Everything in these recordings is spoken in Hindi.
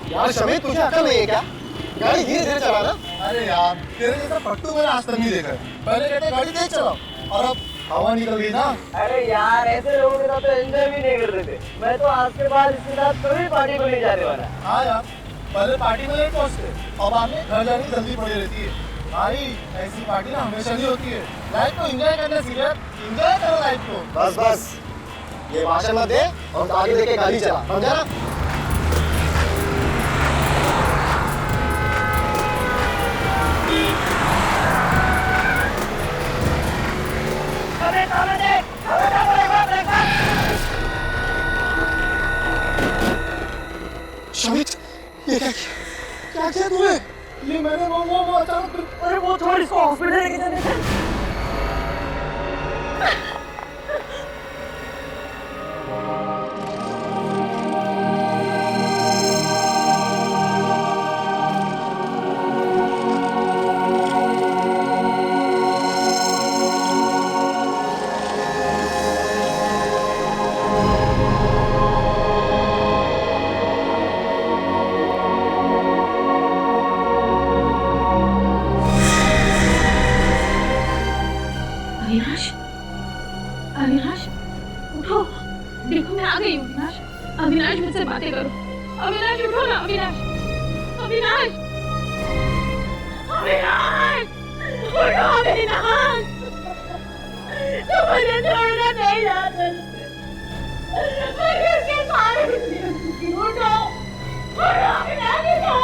यार शमीत, तुझे अकल नहीं है क्या? गाड़ी धीरे धीरे चलाना। अरे यार, तेरे जैसा पट्टू मैंने आज तक नहीं देखा। पहले कहते गाड़ी तेज चलाओ, और अब हवा निकल गई ना। अरे यार, ऐसे लोगों के साथ तो एंजॉय भी नहीं करते थे। मैं तो आज के बाद इसके साथ कभी पार्टी को नहीं जाने वाला। हाँ यार, पहले पार्टी में लेट पहुंचते, अब आगे घर जाने की जल्दी पड़ी रहती है। भाई, ऐसी पार्टी ना हमेशा नहीं होती है। लाइफ को एंजॉय करना सीरियस, एंजॉय करो लाइफ को। बस बस, ये भाषण मत दे और आगे देके गाड़ी चला, समझा ना? शमित, ये क्या किया तूने? ये मैंने वो अचानक। अरे वो छोड़, इसको हॉस्पिटल लेके जाने थे। अविनाश, अविनाश, उठो। देखो मैं आ गई हूँ। अविनाश, अविनाश मुझसे बातें करो। अविनाश उठो ना। अविनाश, अविनाश, अविनाश, उठो अविनाश। तुम मुझे छोड़ना नहीं जा सकते। मैं किसके सहारे जीऊंगी? उठो, उठो अविनाश, उठो।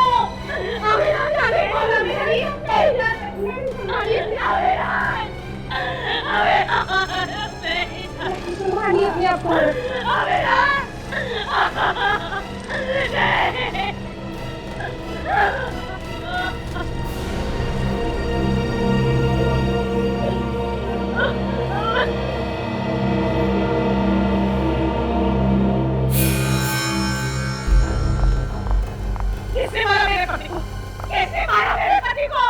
अविनाश, अविनाश, अविनाश, संभालिए अपने आप को। किसने मारा मेरे पति को? किसने मारा मेरे पति को?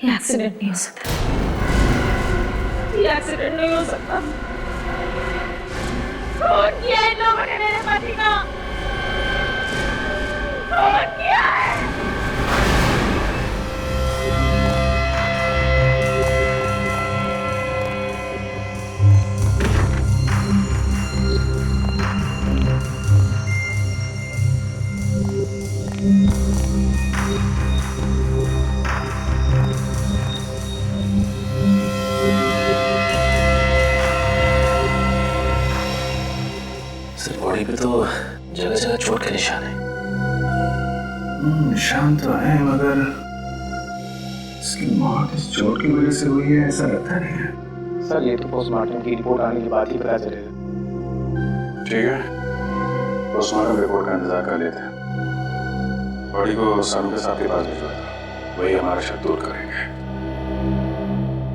ये एक्सीडेंट नहीं हो सकता। ये एक्सीडेंट नहीं हो सकता। खून किया इन लोगों ने मेरे पति का। खून किया है। बॉडी पे तो जगह जगह चोट के निशान है। निशान तो है, मगर इसकी मौत इस चोट की वजह से हुई है ऐसा लगता नहीं है। सर, ये तो पोस्टमार्टम की रिपोर्ट आने के बाद ही पता चलेगा। ठीक है, पोस्टमार्टम रिपोर्ट का इंतजार कर लेते हैं। बॉडी को सानू के साथ के पास भिजवा दो, वही हमारा शक दूर करेंगे।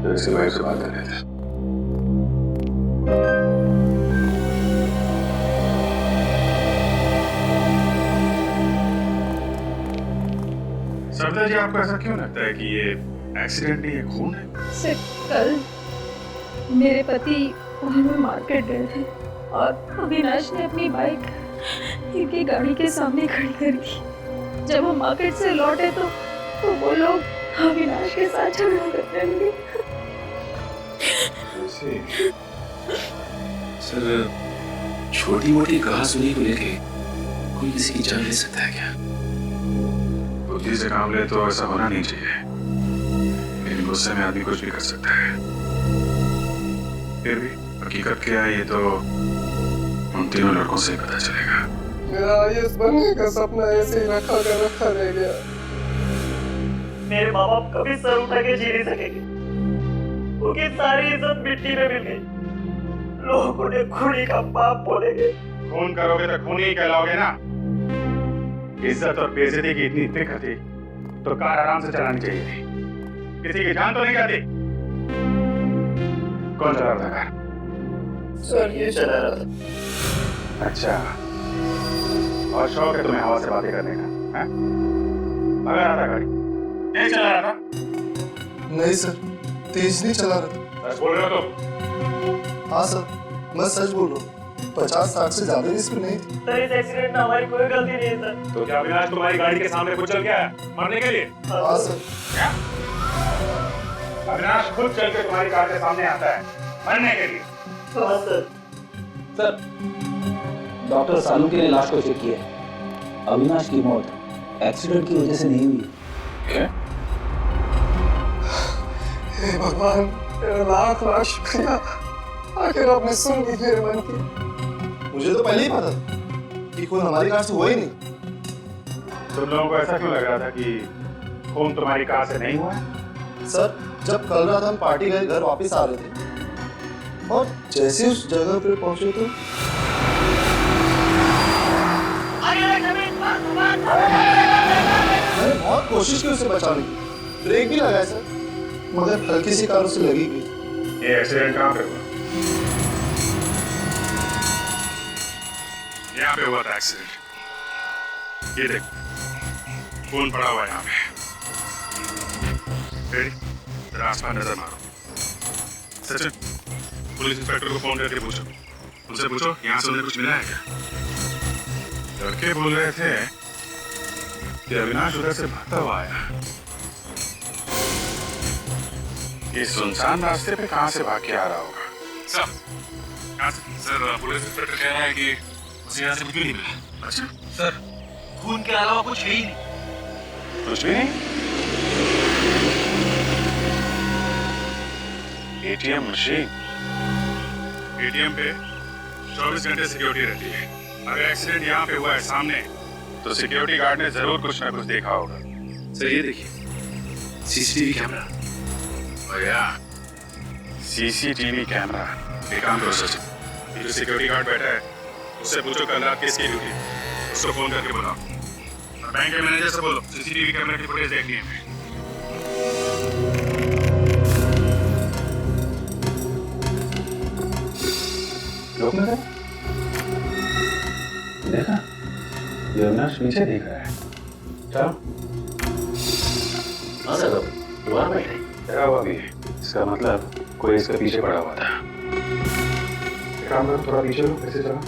फिर इसके वाइफ से बात कर लेते हैं। सरदार जी, आपको ऐसा क्यों लगता है कि ये एक्सीडेंट नहीं है, खून है? सिर्फ कल मेरे पति में मार्केट गए थे और अविनाश ने अपनी बाइक इनकी गाड़ी के सामने खड़ी कर दी। जब हम मार्केट से लौटे तो वो लोग अविनाश के साथ झगड़ा करने लगे। सर, छोटी मोटी कहासुनी को लेके कोई किसी की जान ले सकता है क्या? बुद्धि से काम ले तो ऐसा होना नहीं चाहिए, लेकिन गुस्से में आदमी कुछ भी कर सकता है। फिर भी हकीकत क्या है ये तो उन तीनों लड़कों से ही पता चलेगा। मेरा आईएएस बनने का सपना ऐसे ही रखा रह गया। मेरे माँ बाप कभी सर उठा के जी नहीं सकेंगे। उनकी सारी इज्जत मिट्टी में मिल गई। लोग उन्हें खूनी का बाप बोलेंगे। खून करोगे तो खूनी ही कहलाओगे ना। इज्जत और बेइज्जती की इतनी फिक्र थी तो कार आराम से चलानी चाहिए थी। किसी की जान तो नहीं जाती। कौन चला रहा था कार? सर, ये चला रहा था। अच्छा, और शौक है तुम्हें हवा से बातें करने का? हैं? भगा रहा था गाड़ी, तेज चला रहा था। नहीं सर, तेज नहीं चला रहा। सच बोल रहे हो तुम? हाँ सर, मैं सच बोल रहा हूँ। 50-60 से ज्यादा की स्पीड नहीं थी। सर इस एक्सीडेंट में हमारी कोई गलती नहीं है सर। तो क्या अविनाश तुम्हारी गाड़ी के सामने कुचल गया है मरने के लिए? हाँ सर। क्या? अविनाश खुद चल के तुम्हारी कार के सामने आता है मरने के लिए? हाँ सर। सर, डॉक्टर सालू के लाश को चेक किया। अविनाश की मौत एक्सीडेंट की वजह से नहीं हुई। क्या? हे भगवान, तेरा लाख लाख शुक्रिया। आखिर आपने सुन ली मेरे मन की। मुझे तो पहले ही पता था कि खून हमारी कार से हुआ ही नहीं। तुम लोगों को ऐसा क्यों लग रहा था कि खून तुम्हारी कार से नहीं हुआ है? सर, जब कल रात हम पार्टी गए घर वापस आ रहे थे और जैसे उस जगह पे पहुंचे तो मैंने बहुत कोशिश की उसे बचाने की, ब्रेक भी लगाया सर, मगर हल्की सी कार उसे लगी गई। ये एक्सीडेंट कहाँ पे हुआ? यहाँ पे हुआ था एक्सीडेंट। ये देखो, खून पड़ा हुआ है यहाँ पे। रेडी? जरा आसपास नजर मारो। सचिन, पुलिस इंस्पेक्टर को फोन करके पूछो, उनसे पूछो यहाँ से उन्हें कुछ मिला है क्या? लड़के बोल रहे थे कि अविनाश उधर से भागता हुआ आया। इस सुनसान रास्ते पे कहाँ से भाग के आ रहा होगा? सर, पुलिस इंस्पेक्टर कह रहा है कि उसे यहाँ से कुछ भी नहीं मिला। अच्छा सर, खून के अलावा कुछ है ही नहीं। कुछ भी नहीं? ATM machine. एटीएम पे 24 घंटे सिक्योरिटी रहती है। अगर एक्सीडेंट यहाँ पे हुआ है सामने, तो सिक्योरिटी गार्ड ने जरूर कुछ ना कुछ देखा होगा। सर ये देखिए, सीसीटीवी कैमरा। भैया, सीसीटीवी कैमरा। एक काम करो सचिन, ये जो सिक्योरिटी गार्ड बैठा है उससे पूछो कल रात किसकी ड्यूटी, उसको फोन करके बुलाओ। और बैंक के मैनेजर से बोलो सीसीटीवी कैमरा की फुटेज देखनी है। लोग नजर देखा, ये अविनाश पीछे देख रहा है। चलो। हाँ सर, दोबारा बैठे। क्या हुआ अभी? इसका मतलब कोई इसके पीछे पड़ा हुआ था। एक काम करो, थोड़ा पीछे लो, ऐसे चलो।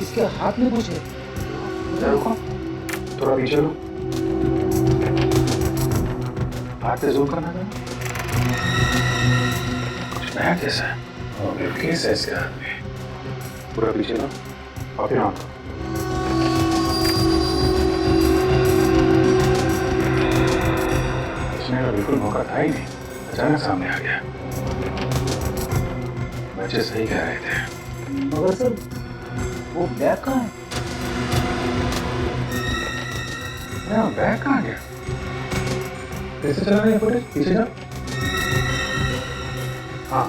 इसके हाथ में कुछ है। रुको, थोड़ा पीछे लो। हाथ से जूम करना था। कुछ नया कैसा है? और फिर केस है इसके हाथ में। पूरा पीछे लो और फिर ऑन करो। इसमें बिल्कुल मौका था ही नहीं, अचानक सामने आ गया। बच्चे सही कह रहे थे। मगर सर, वो बैग कहाँ है? बैग कहाँ गया? कैसे चला रही है फुटेज? पीछे जाओ। हाँ,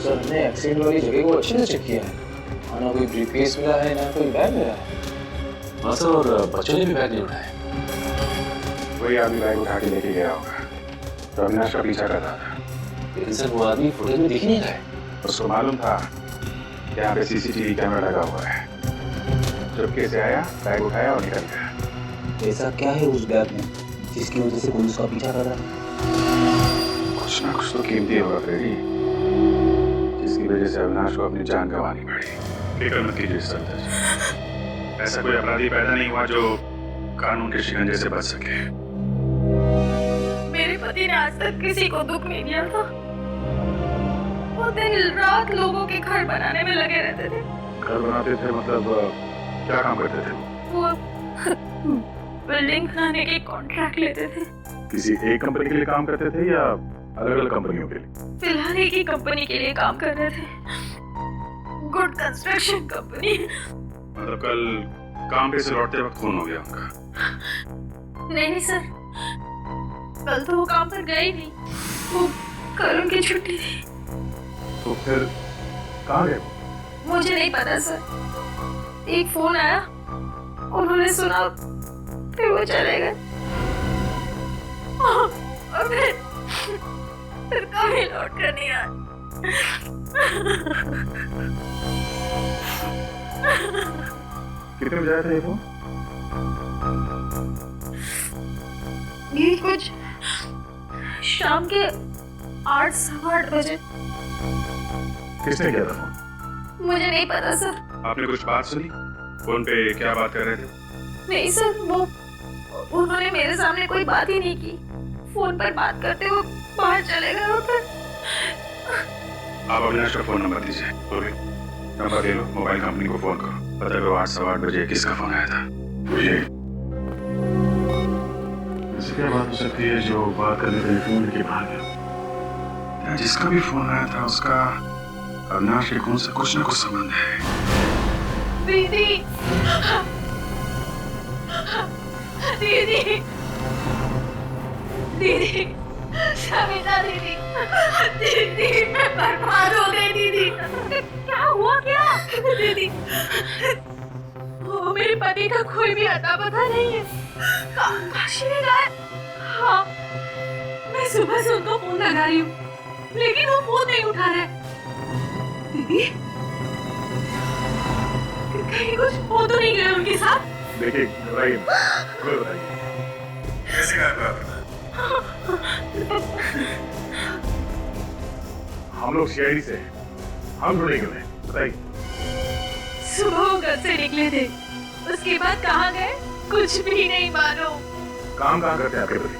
सर, हमने एक्सीडेंट वाली जगह को अच्छे से चेक किया है। ना कोई ब्रीफकेस मिला है, ना कोई बैग मिला है। हाँ सर, और बच्चों ने भी बैग नहीं उठाया। वही आदमी बैग उठा के लेके गया होगा तो अविनाश का पीछा कर रहा था। लेकिन सर वो आदमी फुटेज में दिख ही नहीं रहा है। उसको मालूम था कि यहाँ पे सीसीटीवी कैमरा लगा हुआ है। चुपके से आया, बैग उठाया और निकल गया। ऐसा क्या है उस बैग में जिसकी वजह से पुलिस का पीछा कर रहा है? कुछ ना कुछ तो कीमती होगा फ्रेडी, जिसकी वजह से अविनाश को अपनी जान गंवानी पड़ी। फिक्र मत कीजिए सर, ऐसा कोई अपराधी पैदा नहीं हुआ जो कानून के शिकंजे से बच सके। मेरे पति ने आज तक किसी को दुख नहीं दिया था। वो दिन रात लोगों के घर बनाने में लगे रहते थे। घर बनाते थे मतलब क्या काम करते थे? वो बिल्डिंग बनाने के कॉन्ट्रैक्ट लेते थे। किसी एक कंपनी के लिए काम करते थे या अलग अलग कंपनियों के लिए? फिलहाल एक ही कंपनी के लिए काम कर रहे थे, गुड कंस्ट्रक्शन कंपनी। मतलब कल काम पे से लौटते वक्त खून हो गया उनका? नहीं सर, कल तो वो काम पर गए ही नहीं। वो कल उनकी छुट्टी थी। तो फिर कहाँ गए? मुझे नहीं पता सर, एक फोन आया, उन्होंने सुना, फिर वो चले गए। और फिर कभी लौट कर नहीं आए। कितने बजे आया था ये फोन? ये कुछ शाम के 8 सवा 8 बजे। किसने किया था फोन? मुझे नहीं पता सर। आपने कुछ बात सुनी? फोन पे क्या बात कर रहे थे? नहीं सर, वो उन्होंने मेरे सामने कोई बात ही नहीं की। फोन पर बात करते हुए बाहर चले गए और फिर आप अविनाश का फोन नंबर दीजिए। नंबर दे लो, मोबाइल कंपनी को फोन करो, पता करो 8 सवा 8 बजे किसका फोन आया था। मुझे ऐसी क्या बात हो सकती है जो बात करने के लिए फोन के बाहर गया? या जिसका भी फोन आया था उसका अविनाश के खून से कुछ न कुछ संबंध है। दीदी, दीदी, दीदी, सविता दीदी, दीदी, मैं बर्बाद हो गई दीदी। क्या हुआ क्या? दीदी, वो मेरे पति का कोई भी अता पता नहीं है। काशी में गए। हाँ, मैं सुबह से उनको फोन लगा रही हूँ, लेकिन वो फोन नहीं उठा रहे। दीदी, कहीं कुछ हो तो नहीं गया उनके साथ? देखिए, घबराइए मत, कैसे गायब हुआ? हम लोग सीआईडी से हैं, हम ढूंढेंगे उन्हें, बताइए। सुबह वो घर से निकले थे, उसके बाद कहाँ गए कुछ भी नहीं मालूम। काम कहाँ करते हैं आपके पति?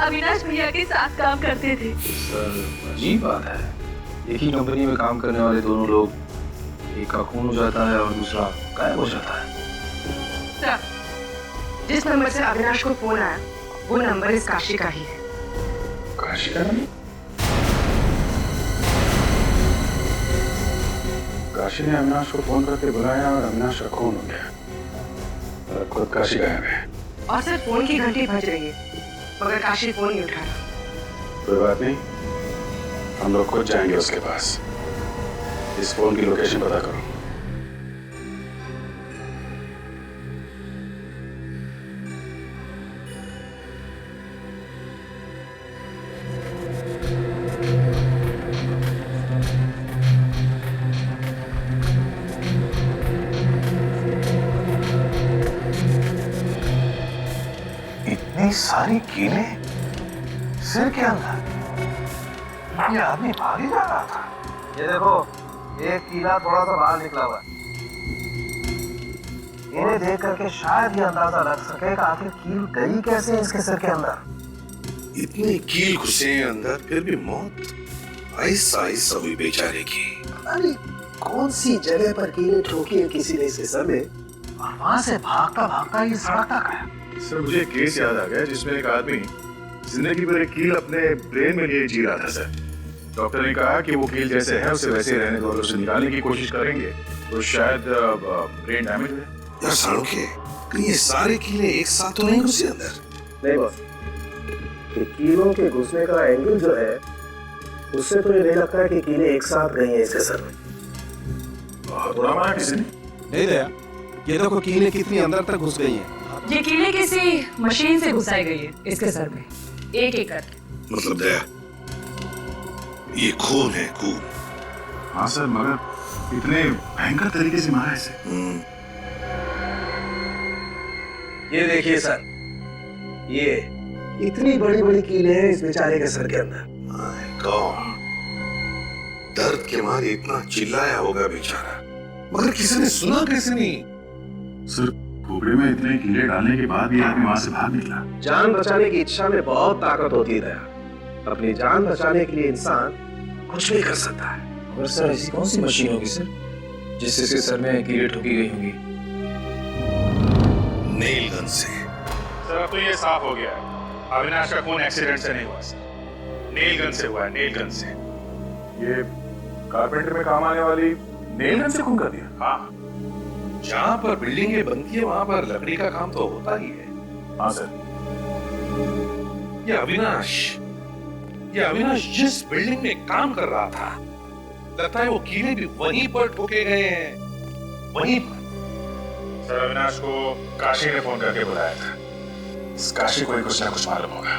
अविनाश भैया के साथ काम करते थे। सर अजीब बात है, एक ही कंपनी में काम करने वाले दोनों लोग, एक का खून हो जाता है और दूसरा गायब हो जाता है। सर, जिस नंबर से अविनाश को फोन आया वो नंबर इस काशी का ही है। काशी का नंबर? काशी ने अविनाश को फोन करके बुलाया और अविनाश का खून हो गया और खुद काशी गायब है। और सर फोन की घंटी बज रही है मगर काशी फोन नहीं उठा रहा। कोई बात नहीं, हम लोग खुद जाएंगे उसके पास। इस फोन की लोकेशन पता करो। इतनी सारी कीलें सिर के अंदर, ये आदमी भाग ही जा रहा था। ये देखो, एक कीला थोड़ा सा बाहर निकला हुआ है। इन्हें देख करके शायद ये अंदाजा लग सके कि आखिर कील गई कैसे है इसके सिर के अंदर। इतनी कील घुसे अंदर फिर भी मौत ऐसा ऐसा हुई बेचारे की। अरे कौन सी जगह पर कीलें ठोकी है किसी ने इसके सर में, और वहां से भागता भागता ये सड़क तक आया। सर मुझे एक केस याद आ गया जिसमें एक आदमी जिंदगी भर एक कील अपने ब्रेन में लिए जी रहा था सर। डॉक्टर ने कहा कि वो कील जैसे है उसे वैसे ही रहने दो और उसे निकालने की कोशिश करेंगे तो शायद ब्रेन डैमेज हो जाए। यार सालुके, ये सारे कीले एक साथ तो नहीं घुसे अंदर? नहीं बॉस, ये कीलों के घुसने का एंगल जो है उससे तो ये नहीं लगता है कि कीलें एक साथ गई हैं इसके सर में। थोड़ा मारा किसी ने? नहीं दया, ये देखो कीलें कितनी अंदर तक घुस गई हैं। ये कीले किसी मशीन से घुसाई गई है इसके सर में, एक एक करके। मतलब दया, ये खून है, खून। हाँ सर, मगर इतने भयंकर तरीके से मारा इसे। ये देखिए सर, ये इतनी बड़ी बड़ी कीलें हैं इस बेचारे के सर के अंदर। माय गॉड, दर्द के मारे इतना चिल्लाया होगा बेचारा, मगर किसी ने सुना कैसे नहीं? सर खोपड़े में इतने कीले डालने के बाद भी आदमी वहां से बाहर निकला। जान बचाने की इच्छा में बहुत ताकत होती है दया। अपनी जान बचाने के लिए इंसान कुछ भी कर सकता है। और सर ऐसी कौन सी मशीन होगी सर जिससे इसके सर में कीलें ठोकी गई होंगी? नेल गन से। सर अब तो ये साफ हो गया है, अविनाश का खून एक्सीडेंट से नहीं हुआ सर, नेल गन से हुआ है, नेल गन से। ये कारपेंटर में काम आने वाली नेल गन से खून कर दिया? हाँ। जहाँ पर बिल्डिंगें बनती है वहां पर लकड़ी का काम तो होता ही है। हाँ सर। ये अविनाश जिस बिल्डिंग में काम कर रहा था, लगता है वो कीले भी वहीं पर ठोके गए हैं, वहीं पर। सर अविनाश को काशी ने फोन करके बुलाया था। इस काशी को ही कुछ ना कुछ मालूम होगा।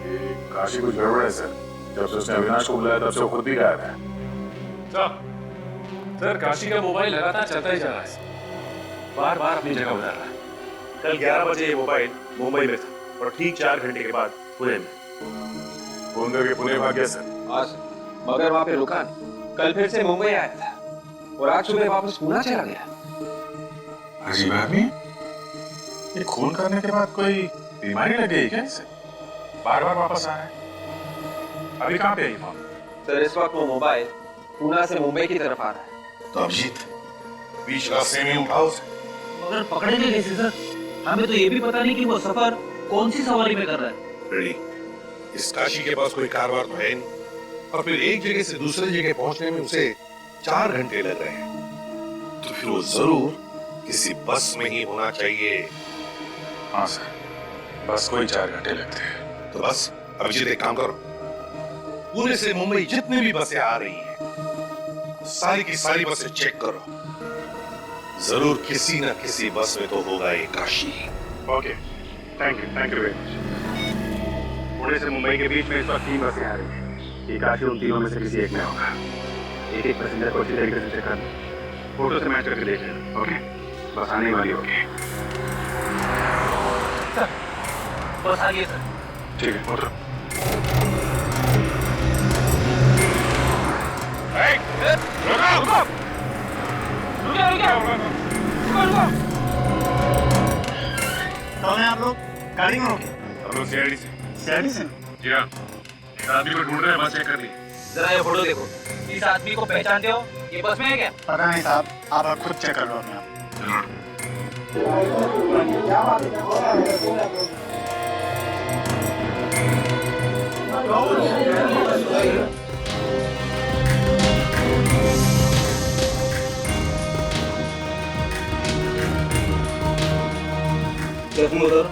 ये काशी कुछ गड़बड़ है सर। जब से उसने अविनाश को बुलाया तब से वो खुद भी गायब है। सर काशी का मोबाइल लगातार चलता ही जा रहा है, बार बार अपनी जगह बदल रहा है। कल 11 बजे ये मोबाइल मुंबई में था और ठीक 4 घंटे के बाद पुणे में। फोन करके पुणे भाग गया सर। आज मगर वहां पे रुका नहीं, कल फिर से मुंबई आया था और आज सुबह वापस पुणे चला गया। अजीब आदमी, ये खून करने के बाद कोई बीमारी लग गई क्या इसे? बार बार वापस आ रहा है। अभी कहाँ पे है ये फोन? सर इस वक्त वो मोबाइल पुणे से मुंबई की तरफ आ रहा है। तो अभिजीत बीच रास्ते में उठाओ उसे। मगर पकड़ेंगे कैसे सर? हमें तो ये भी पता नहीं कि वो सफर कौन सी सवारी में कर रहा है। रेडी, इस काशी के पास कोई कारवार तो है नहीं और फिर एक जगह से दूसरी जगह पहुंचने में उसे 4 घंटे लग रहे हैं, तो फिर वो जरूर किसी बस में ही होना चाहिए। हाँ सर, बस कोई 4 घंटे लगते हैं। तो बस अभिजीत एक काम करो, पुणे से मुंबई जितनी भी बसें आ रही हैं सारी की सारी बसें चेक करो, जरूर किसी ना किसी बस में तो होगा ये Kashi. Okay, thank you very much. Pune से मुंबई के बीच में इस वक्त 3 बसें आ रही हैं। ये काशी उन तीनों में से किसी एक में होगा। एक पैसेंजर को अच्छी तरीके से चेक कर लो, फोटो से मैच करके देख लेना। ओके, बस आने वाली होगी। सर बस आ गई सर। ठीक है, उतरो। कौन है आप लोग? गाड़ी में हो क्या? हम लोग सीआईडी से। सीआईडी से? जी हाँ, इस आदमी को ढूंढ रहे हैं, बस चेक कर ली। जरा ये फोटो देखो, इस आदमी को पहचानते हो? ये बस में है क्या? पता नहीं साहब, आप खुद चेक कर लो अपने आप। उधर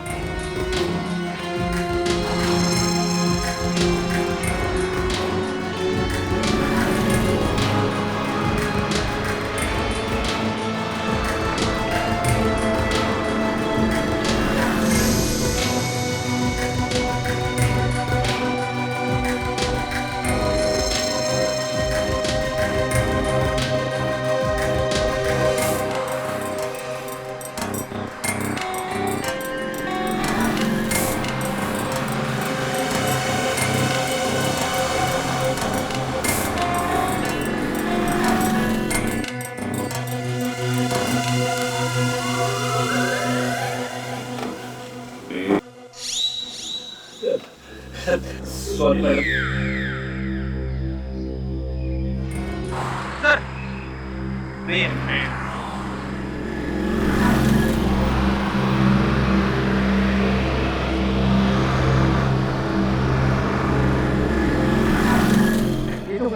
सॉरी मैडम। सर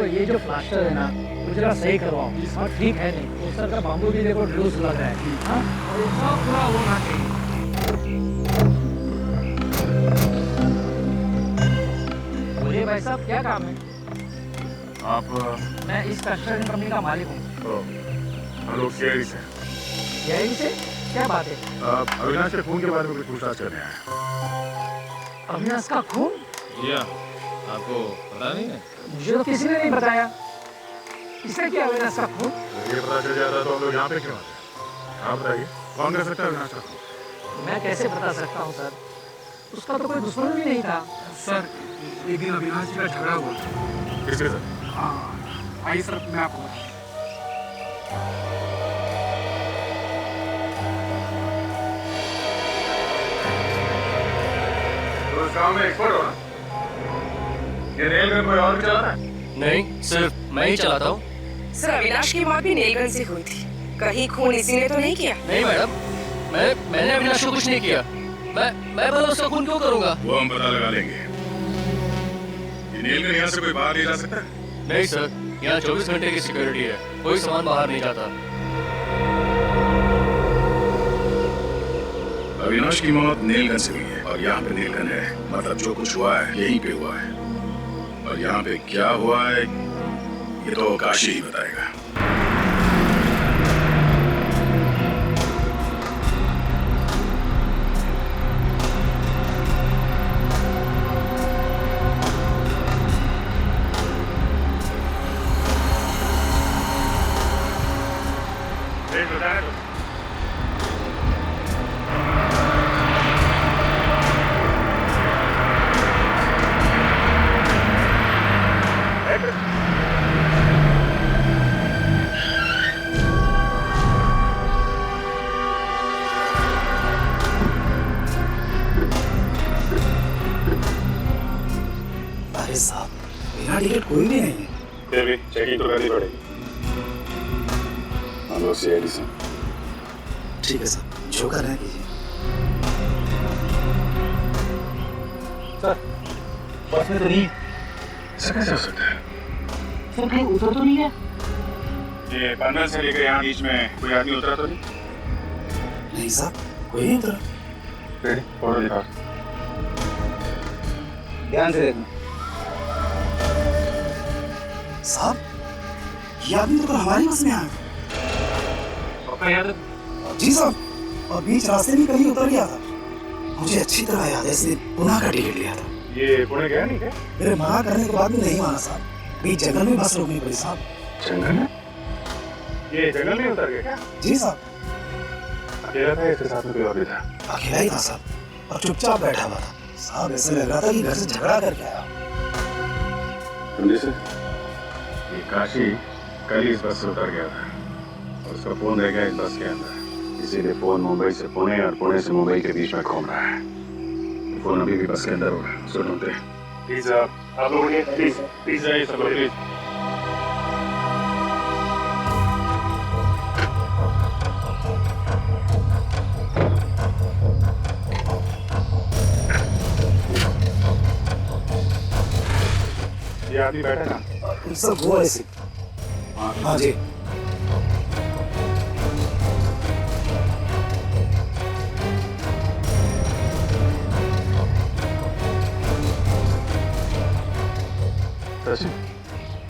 ये जो प्लास्टर है ना वो जरा सही करवाओ, हाँ ठीक है नहीं तो सर का बाम्बू भी देखो ड्लूस लग रहा है। हाँ और ये सब पूरा होना चाहिए। बोलिए भाई साहब क्या काम है? आप? मैं इस कंस्ट्रक्शन कंपनी का मालिक हूँ। हम लोग सीआईडी से। यही से क्या बात है? अविनाश के खून के बारे में कुछ पूछताछ करने आए। अविनाश का खून? जी हाँ, आपको पता नहीं है? मुझे तो किसी ने नहीं बताया। किसने किया अविनाश का खून? ये पता चल जाता तो हम लोग यहाँ पे क्यों आते? आप बताइए, कौन कर सकता है अविनाश का खून? मैं कैसे बता सकता हूँ सर, उसका तो कोई दुश्मन भी नहीं था। सर एक दिन अविनाश जी का झगड़ा हुआ। किसके साथ? हाँ आइए सर मैं आपको बताऊँ। तो इस काम में एक्सपर्ट हो ना? ये नेल गन कोई और भी चलाता है? नहीं, सिर्फ मैं ही चलाता हूँ। सर अविनाश की मौत भी नेल गन से हुई थी, कहीं खून इसी ने तो नहीं किया? नहीं मैडम, मैंने अविनाश को कुछ नहीं किया। मैं भला उसका खून क्यों करूँगा? वो हम पता लगा लेंगे। ये नेल गन यहाँ से कोई बाहर ले जा सकता है? नहीं सर, यहाँ 24 घंटे की सिक्योरिटी है, कोई सामान बाहर नहीं जाता। अविनाश की मौत नेल गन से हुई है और यहाँ पे नेल गन है, मतलब जो कुछ हुआ है यहीं पे हुआ है। और यहाँ पे क्या हुआ है ये तो काशी ही बताएगा। जाने दो। अरे साहब, बिना टिकट कोई भी नहीं है। फिर भी चेकिंग तो करनी पड़ेगी। हेलो सीआईडी से। ठीक है सर, जो करना है कीजिए। सर बस में तो नहीं। ऐसा कैसे हो सकता है? सर कहीं उतर तो नहीं है? ये पनवेल से लेकर यहाँ बीच में कोई आदमी उतरा तो नहीं? नहीं साहब, कोई नहीं उतरा। फिर फोटो दिखा। ध्यान से देखना। साहब, ये आदमी तो हमारी बस में आया। पक्का याद है? जी साहब, और बीच रास्ते में कहीं उतर गया था। मुझे अच्छी तरह याद है, इसलिए पुणे का टिकट लिया था। ये पुणे गया नहीं क्या? मेरे मना करने के बाद भी नहीं माना साहब। बीच जंगल में बस रोकनी पड़ी साहब। जंगल में? ये जंगल में उतर गया क्या? जी साहब। अकेला था, इसके साथ में कोई और भी था? अकेला ही था साहब, और चुपचाप बैठा हुआ था साहब। ऐसे लग रहा था कि घर से झगड़ा करके आया। समझे सर, ये काशी कल ही इस बस से उतर गया था और उसका फोन रह गया इस बस के अंदर। इसीलिए फोन मुंबई से पुणे और पुणे से मुंबई के बीच में घूम रहा है। फोन अभी भी बस के अंदर होगा, उसको ढूंढते हैं। प्लीज आप लोग प्लीज आइए सब लोग प्लीज। ये आदमी बैठा ना? सर वो ऐसे। हाँ जी। सचिन,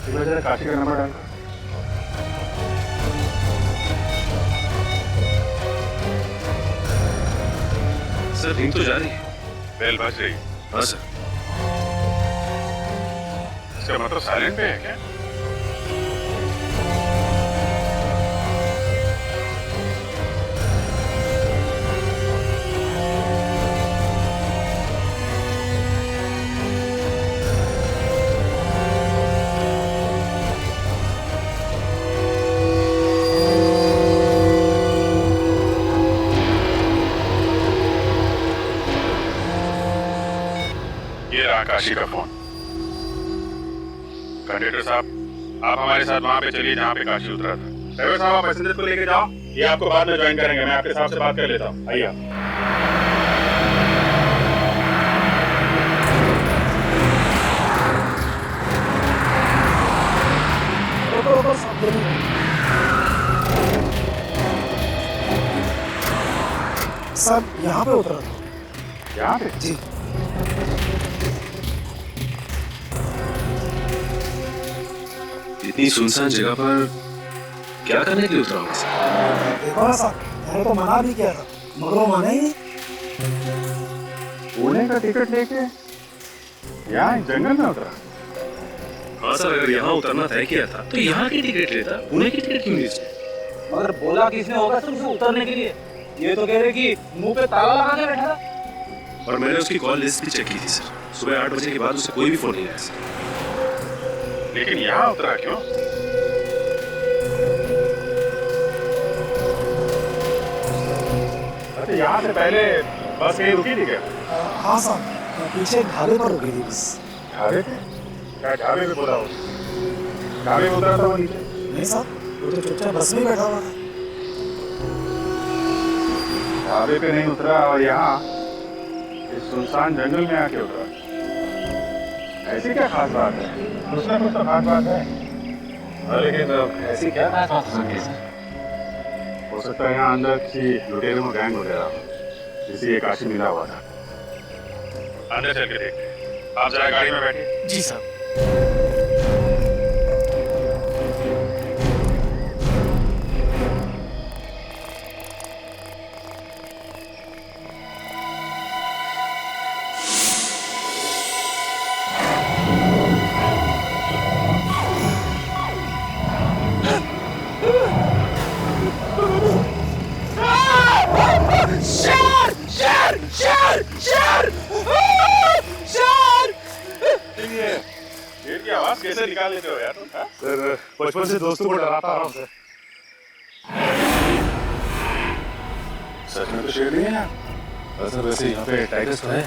जरा काशी का नंबर डाल। सर रिंग तो जा रही है। बेल बज रही। हाँ सर। इसका मतलब साइलेंट पे है क्या? काशी का फोन। कंडक्टर साहब, आप हमारे साथ वहां पे चलिए जहाँ पे काशी उतरा था। ड्राइवर साहब, आप पैसेंजर को लेके जाओ, ये आपको बाद में ज्वाइन करेंगे। मैं आपके साहब से बात कर लेता हूँ, आइए आप। सब यहाँ पे उतरा था। यहाँ पे? जी। इतनी सुनसान जगह पर क्या करने के लिए उतरा हूँ? देखो ना साहब, मैंने तो मना भी किया था, मगर वो माने ही नहीं। पुणे का टिकट लेके यहाँ जंगल में उतरा? हाँ सर, अगर यहाँ उतरना तय किया था तो यहाँ की टिकट लेता, पुणे की टिकट क्यों ली? मगर बोला किसने होगा सर उसे उतरने के लिए? ये तो कह रहे कि मुंह पे ताला लगा के बैठा था। और मैंने उसकी कॉल लिस्ट भी चेक की थी सर। सुबह 8 बजे के बाद उसे कोई भी फोन नहीं आया सर। लेकिन यहाँ उतरा क्यों? अच्छा, यहाँ से पहले बस कहीं रुकी थी क्या? हाँ साहब, पीछे ढाबे पर रुकी थी बस। ढाबे पे? क्या ढाबे पे बोला हो? ढाबे पे उतरा था वो नीचे? नहीं साहब, वो तो चुपचाप बस में बैठा हुआ था। ढाबे पे नहीं उतरा और यहाँ इस सुनसान जंगल में आके उतरा। ऐसी क्या खास बात है? कुछ ना कुछ तो खास बात है। लेकिन ऐसी क्या खास बात हो सकती है? हो सकता है यहाँ अंदर किसी लुटेरों में गैंग वगैरह जिसे ये काशी मिला हुआ था। अंदर चल के देखते हैं। आप जरा गाड़ी में बैठिए। जी साहब। मास्क कैसे निकाल लेते हो यार? सर बचपन से दोस्तों को डराता आ रहा हूँ सर। सच में तो शेर नहीं है यार। सर वैसे यहाँ पे टाइगर्स तो है।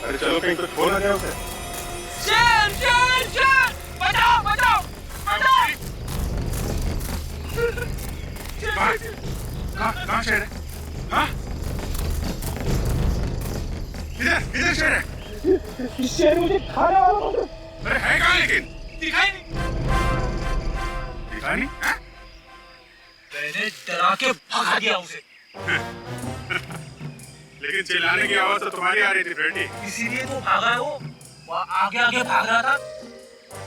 अरे चलो कहीं तो छोड़ ना जाओ उसे। शेर शेर शेर बचाओ बचाओ बचाओ। कहाँ शेर है? हाँ? किधर शेर है? शेर मुझे खाने वाला बोल रहा है। अरे है कहाँ लेकिन? दिखाई नहीं। दिखाई नहीं? हाँ? मैंने डरा के भगा दिया उसे। लेकिन चिल्लाने की आवाज तो तुम्हारी आ रही थी फ्रेंडी। इसीलिए तो भागा है वो आगे आगे भाग रहा था,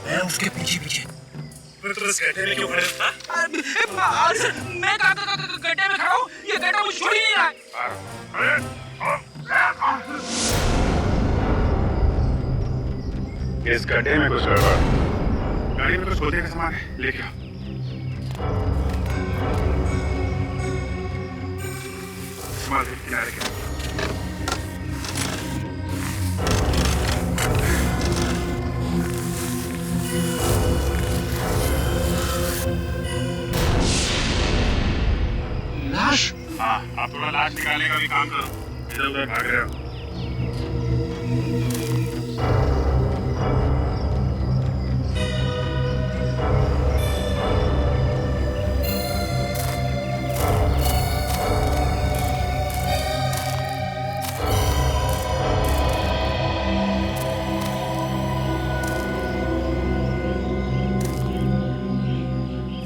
मैं उसके पीछे पीछे। फिर तुम इस गड्ढे में क्यों खड़े थे? मैं गड्ढे में खड़ा हूँ, ये गड्ढा मुझे छोड़ ही नहीं रहा है। इस गड्ढे में कुछ गड़बड़। गाड़ी में कुछ खोदने का सामान है, लेके आओ। सामान किनारे के। लाश? हाँ, आप थोड़ा लाश निकालने का भी काम करो। इधर उधर भाग रहे हो।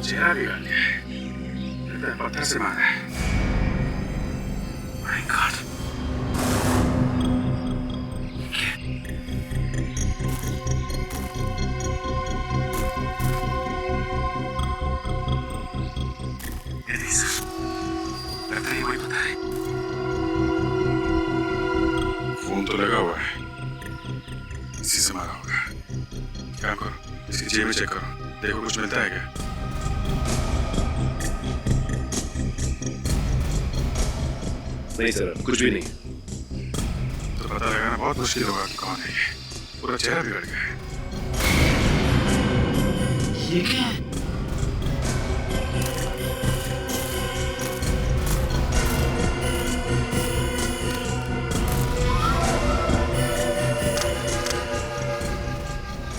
चेहरा भी गाल दिया है। लगता है पत्थर से मारा है। My God. लगता है वही पता है। फोन तो लगा हुआ है। इसी से मारा होगा। क्या करो? इसकी जेब में चेक करो। देखो कुछ मिलता है क्या? नहीं सर, कुछ भी नहीं। तो पता लगाना बहुत मुश्किल होगा कि कौन है ये। पूरा चेहरा बिगड़ गया है। ये क्या है?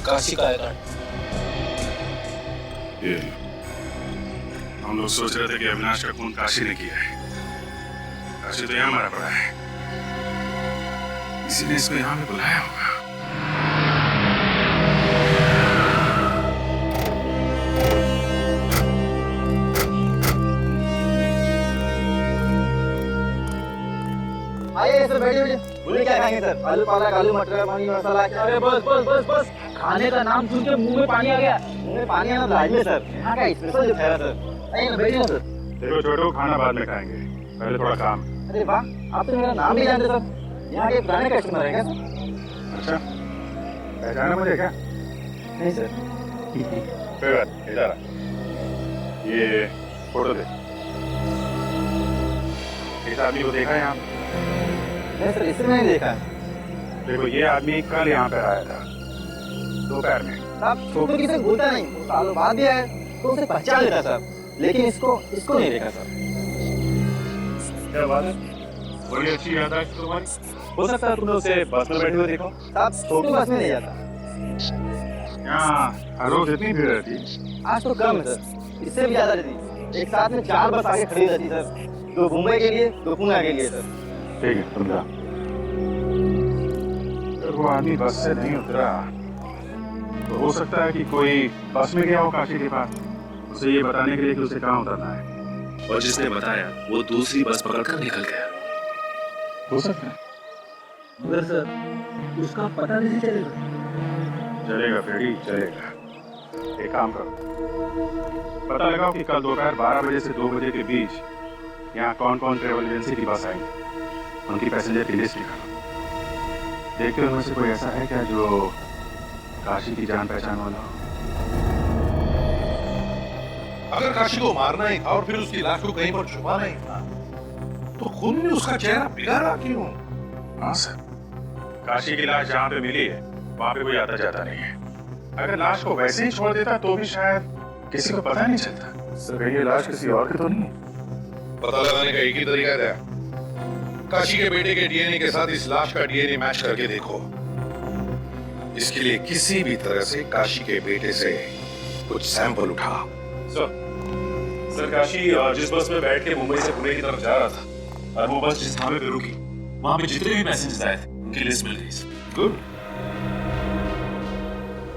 काशी का है। ये हम लोग सोच रहे थे कि अविनाश का खून काशी ने किया है। काशी तो यहाँ मारा पड़ा है। इसी ने इसको यहाँ पे बुलाया होगा। आइए सर, बैठिए बैठिए। बोलिए क्या खाएंगे सर? आलू पालक, आलू मटर, पानी मसाला। अरे बस बस बस बस, खाने का नाम सुन के मुंह में पानी आ गया। मुंह में पानी आना लाजमी सर। यहाँ का स्पेशल जो है सर। आइए ना, बैठिए ना सर। देखो छोटू, खाना बाद में खाएंगे, पहले थोड़ा काम। अरे वाह, आप तो मेरा नाम भी जानते सर। यहाँ के पुराने कस्टमर है क्या सर? अच्छा, पहचाना मुझे क्या? नहीं सर। कोई बात नहीं, इधर आ। ये फोटो दे। इस आदमी को देखा है यहाँ? नहीं सर, इसे मैंने देखा। देखो ये आदमी कल यहाँ पे आया था, दोपहर में। आप छोटू किसे भूलता नहीं, सालों बाद भी आया तो उसे पहचान लेता सर, लेकिन इसको नहीं देखा सर। क्या बात है? बड़ी अच्छी याददाश्त तुम्हारी। हो सकता है तुमने उसे बस में बैठे हुए देखो। साहब छोटू बस में नहीं जाता। यहाँ हर रोज इतनी भीड़ रहती? आज तो कम है सर, इससे भी ज्यादा रहती। एक साथ में 4 बस आगे खड़ी रहती सर, 2 मुंबई के लिए, 2 पुणे के लिए सर। ठीक है, तुम जाओ। अगर वो आदमी बस से नहीं उतरा तो हो सकता है कि कोई बस में गया हो काशी के पास, उसे ये बताने के लिए कि उसे कहाँ उतरना है। और जिसने बताया वो दूसरी बस पकड़कर निकल गया। हो सकता है। मगर सर, उसका पता नहीं चलेगा। चलेगा फ्रेडी, चलेगा। एक काम करो, पता लगाओ कि कल दोपहर 12 बजे से 2 बजे के बीच यहाँ कौन कौन ट्रेवल एजेंसी की बस आई, उनकी पैसेंजर की लिस्ट निकालो। देखते हो उनमें से कोई ऐसा है क्या जो काशी की जान पहचान वाला हो? अगर काशी को मारना ही था और फिर उसकी लाश को कहीं पर छुपाना ही था, तो खून ने उसका चेहरा बिगाड़ा क्यों? हाँ सर, काशी की लाश जहाँ पे मिली है वहाँ पे कोई आता जाता नहीं है। अगर लाश को वैसे ही छोड़ देता तो भी शायद किसी को पता नहीं चलता। सर कहीं ये लाश किसी और की तो नहीं? पता लगाने का एक ही तरीका था, काशी के बेटे के डीएनए के साथ इस लाश का डीएनए मैच करके देखो। इसके लिए किसी भी तरह से काशी के बेटे से कुछ सैंपल उठा। सर काशी जिस बस में बैठ के मुंबई से पुणे की तरफ जा रहा था और वो बस जिस ढाबे पे रुकी, वहां पे जितने भी मैसेजेस आए थे उनकी लिस्ट मिल गई। गुड।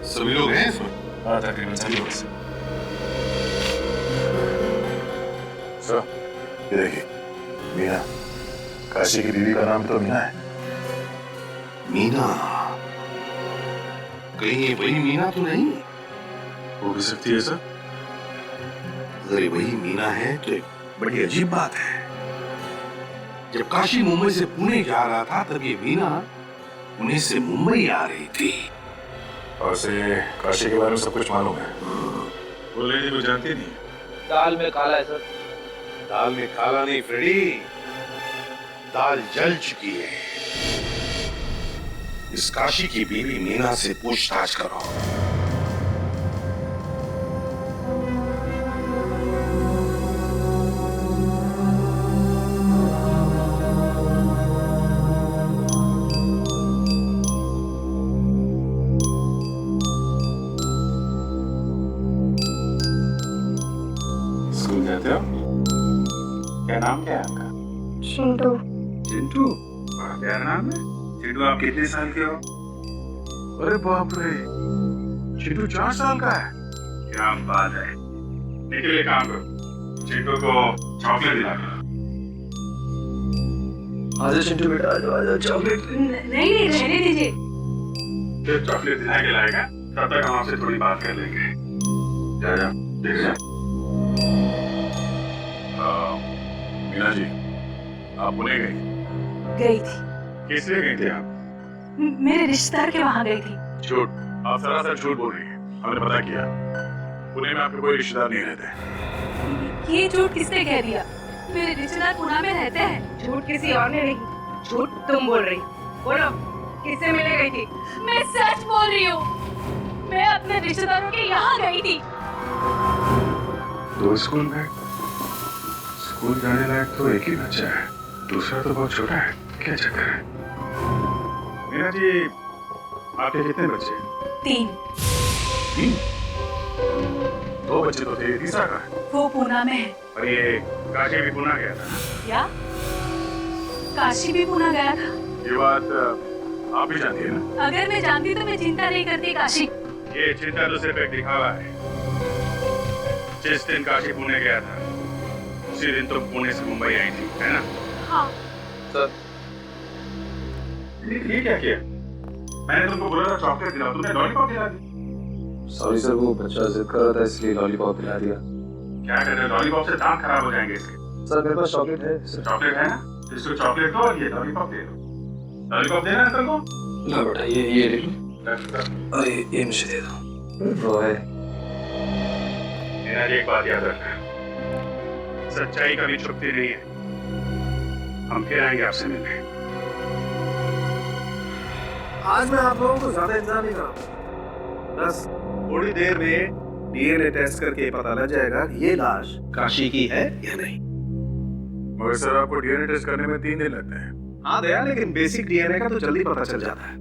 सभी लोग हैं इसमें? हाँ तकरीबन सभी लोग। सर ये देखिए, मीना, काशी की बीवी का नाम तो मीना है। मीना? कहीं ये वही मीना तो नहीं? हो भी सकती है सर। अगर ये वही मीना है तो एक बड़ी अजीब बात है। जब काशी मुंबई से पुणे जा रहा था तब ये मीना पुणे से मुंबई आ रही थी। और से काशी के बारे में सब कुछ मालूम है। वो लेडी को जानती नहीं? दाल में काला है सर। दाल में काला नहीं फ्रेडी, दाल जल चुकी है। इस काशी की बीवी मीना से पूछताछ करो। स्कूल जाते हो? क्या नाम क्या है आपका? चिंटू। चिंटू? क्या नाम है? चिंटू आप कितने साल के हो? अरे बाप रे, चिंटू 4 साल का है। क्या बात है। निकले काम करो, चिंटू को चॉकलेट दिला दो। आजा चिंटू बेटा, आजा चॉकलेट। नहीं रहने दीजिए। फिर चॉकलेट दिला के लाएगा, तब तक हम आपसे थोड़ी बात कर लेंगे। जा जा, देख जा। मीना जी, आप पुणे गई थी। किस लिए गई थी आप? मेरे रिश्तेदार के वहाँ गई थी। झूठ, आप सरासर झूठ बोल रही हैं। हमने पता किया, पुणे में आपके कोई रिश्तेदार नहीं रहते। ये झूठ किसने कह दिया? मेरे रिश्तेदार पुणे में रहते हैं। झूठ किसी और ने नहीं, झूठ तुम बोल रही। बोलो, किससे मिलने गई थी? मैं सच बोल रही हूँ। मैं अपने रिश्तेदारों के यहाँ गई थी। दो स्कूल में? स्कूल जाने लायक तो एक ही बच्चा है, दूसरा तो बहुत छोटा है। क्या चक्कर है? मीना जी, आपके कितने बच्चे? 3। 3? 2 बच्चे तो थे, तीसरा कहाँ है? वो पुणे में है। और ये काशी भी पुणे गया था? क्या? काशी भी पुणे गया था? ये बात आप भी जानती है ना? अगर मैं जानती तो मैं चिंता नहीं करती काशी। ये चिंता तो सिर्फ एक दिखावा है। जिस दिन काशी पुणे गया था, उसी दिन तो पुणे से मुंबई आई थी, है ना? हाँ। सर, ये क्या किया? मैंने तुमको बोला था चॉकलेट दिलाओ, तुमने लॉलीपॉप दिला दी। सॉरी सर, वो बच्चा जिद कर रहा था इसलिए लॉलीपॉप दिला दिया। क्या कर रहे हो? लॉलीपॉप से दांत खराब हो जाएंगे इसके। सर मेरे पास चॉकलेट है। चॉकलेट है ना? इसको चॉकलेट दो और ये लॉलीपॉप दे दो। लॉलीपॉप देना अंकल को? ला बेटा, ये ले लो। अरे ये मुझे दे दो। वो है। मीना जी, एक बात याद रखना, सच्चाई कभी छुपती नहीं है। हम फिर आएंगे आपसे मिलने। आज मैं आप लोगों को ज्यादा इंतजार नहीं करूंगा। बस थोड़ी देर में डीएनए टेस्ट करके पता लग जाएगा कि ये लाश काशी की है या नहीं। मगर सर, आपको डीएनए टेस्ट करने में 3 दिन लगते हैं। हाँ दया, लेकिन बेसिक डीएनए का तो जल्दी पता चल जाता है।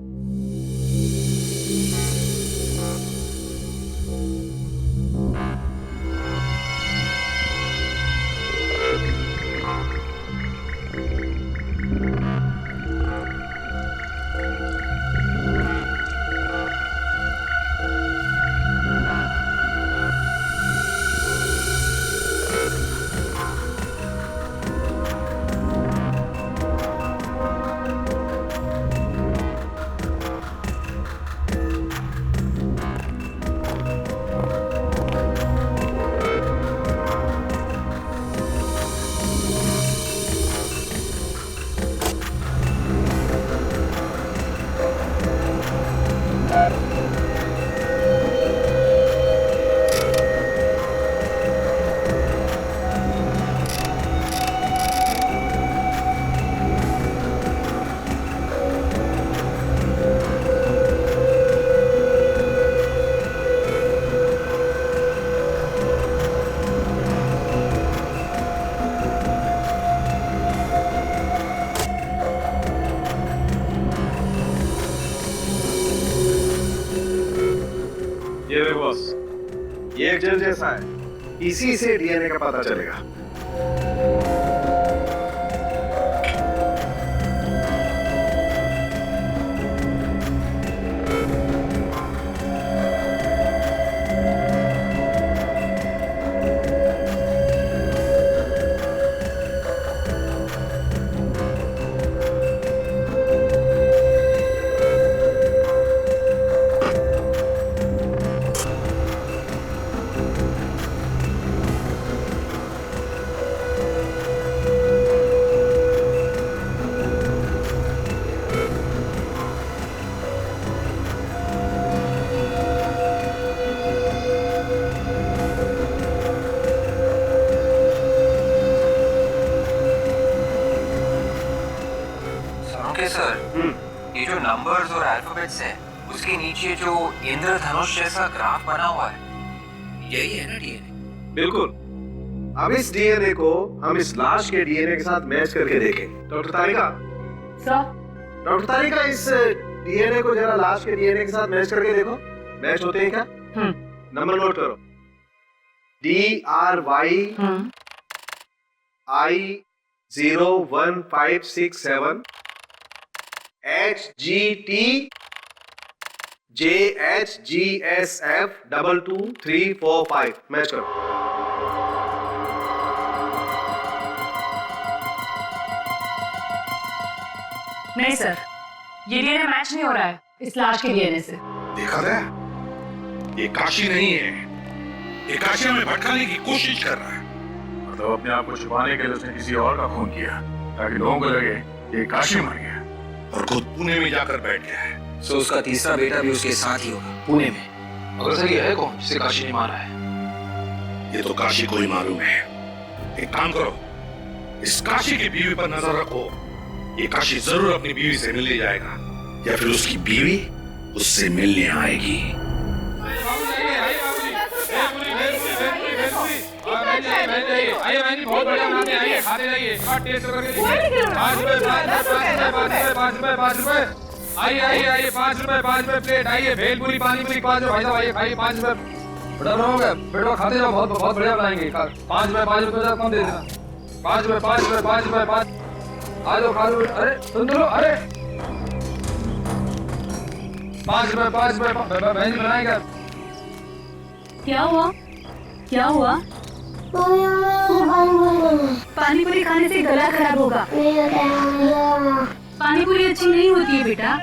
देखो बॉस, ये एक जेल जैसा है, इसी से डीएनए का पता चलेगा। ये जो नंबर्स और अल्फाबेट्स है, उसके नीचे जो इंद्रधनुष जैसा ग्राफ बना हुआ है, यही है ना डीएनए? बिल्कुल। अब इस डीएनए को हम इस लाश के डीएनए के साथ मैच करके देखें। डॉक्टर तारिका, डॉक्टर तारिका, इस डीएनए को जरा लाश के डीएनए के साथ मैच करके देखो, मैच होते हैं क्या? नंबर नोट करो, DRY I01567 HGT JHGSF 22345 match करो। नहीं सर, ये डीएनए मैच नहीं हो रहा है इस लाश के डीएनए से। देखा था, ये काशी नहीं है, ये काशी हमें भटकाने की कोशिश कर रहा है। मतलब अपने आप को छुपाने के लिए उसने किसी और का खून किया ताकि लोगों को लगे ये काशी मर गया और खुद पुणे में जाकर बैठ गया है। सो उसका तीसरा बेटा भी उसके साथ ही होगा पुणे में। अगर सर ये है कौन जिसे काशी ने मारा है? ये तो काशी को ही मालूम है। एक काम करो, इस काशी की बीवी पर नजर रखो। ये काशी जरूर अपनी बीवी से मिलने जाएगा या फिर उसकी बीवी उससे मिलने आएगी। बहुत बढ़िया बनाते हैं, आइए खाते जाइए, टेस्ट करके देखिए। 5 रुपए 5 रुपए, आइए आइए आइए, 5 रुपए प्लेट, आइए भेलपुरी पानी पूरी 5 रुपए, भाई साहब आइए खाइए 5 रुपए। बड़ा बनाओगे बेटा, खाते जाओ, बहुत बहुत बढ़िया बनाएंगे। 5 रुपए कम दे देना। 5 रुपए 5 आ जाओ खा लो। अरे सुन लो, अरे 5 रुपए बहन जी बनाएगा। क्या हुआ? पानी पूरी खाने से गला खराब होगा। पानी पूरी अच्छी नहीं होती है बेटा।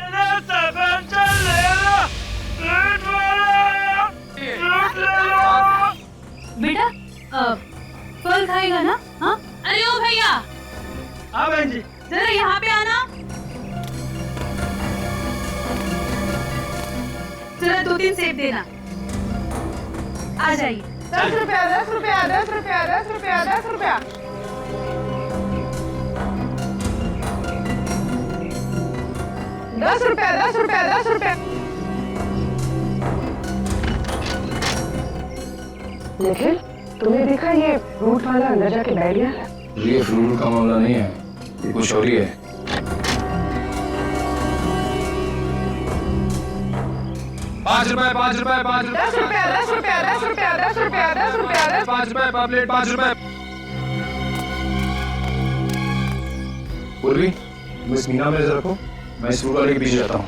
बेटा फल खाएगा ना? हाँ, अरे ओ भैया, हाँ बहन जी, जरा यहाँ पे आना। जरा 2-3 सेब देना। आ जाइए। 10 रुपया 10 रुपया 10 रुपया 10 रुपया 10 रुपया। 10 रुपया 10 रुपया 10 रुपया। निखिल, तुमने देखा ये फ्रूट वाला अंदर जाके बैठ गया? ये फ्रूट का मामला नहीं है, ये कुछ और ही है। पाँच रुपए 10 रुपया 10 रुपया 10 रुपया 10 रुपया 10 रुपया 5 रुपए प्लेट 5 रुपए। पूर्वी, तुम इस मीना में नजर रखो, मैं इस फ्रूट वाले के पीछे जाता हूँ।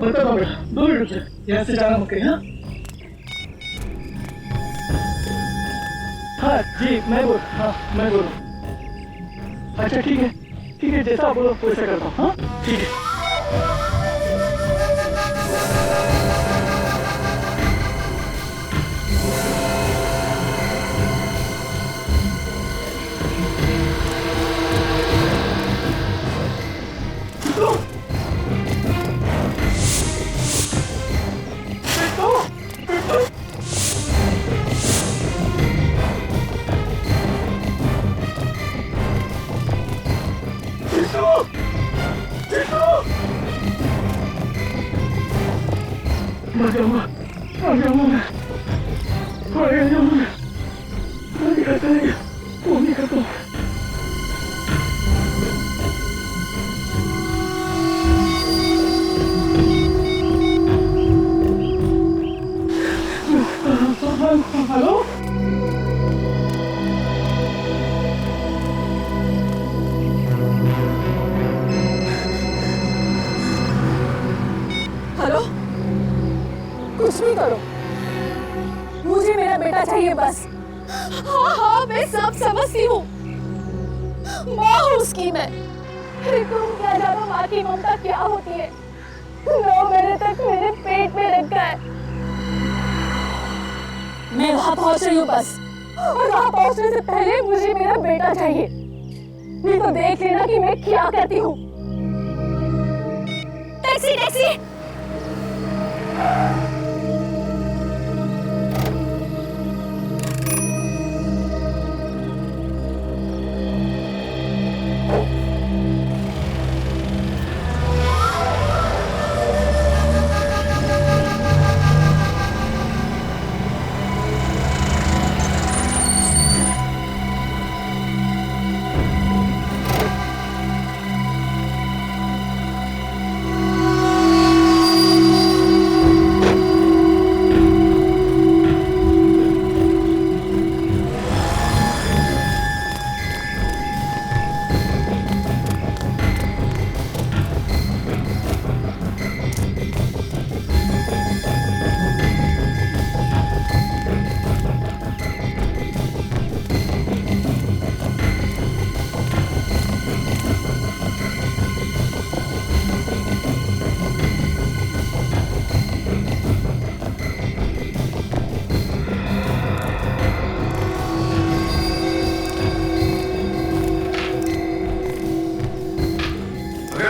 बताओ बेटा, 2 मिनट से यहाँ से जाना मुझे। हाँ जी, मैं बोल। अच्छा ठीक है, जैसा आप बोलो वैसा करता हूँ। हाँ ठीक है। हेलो, कुछ भी करो, मुझे मेरा बेटा चाहिए बस। हाँ मैं सब समझती हूँ, माँ हूँ उसकी मैं। तुम क्या जानो माँ की ममता क्या होती है। 9 महीने तक मेरे पेट में रखा है। मैं वहाँ पहुँच रही हूँ बस, और वहाँ पहुँचने से पहले मुझे मेरा बेटा चाहिए। नहीं तो देख लेना कि मैं क्या करती हूँ। Taxi taxi.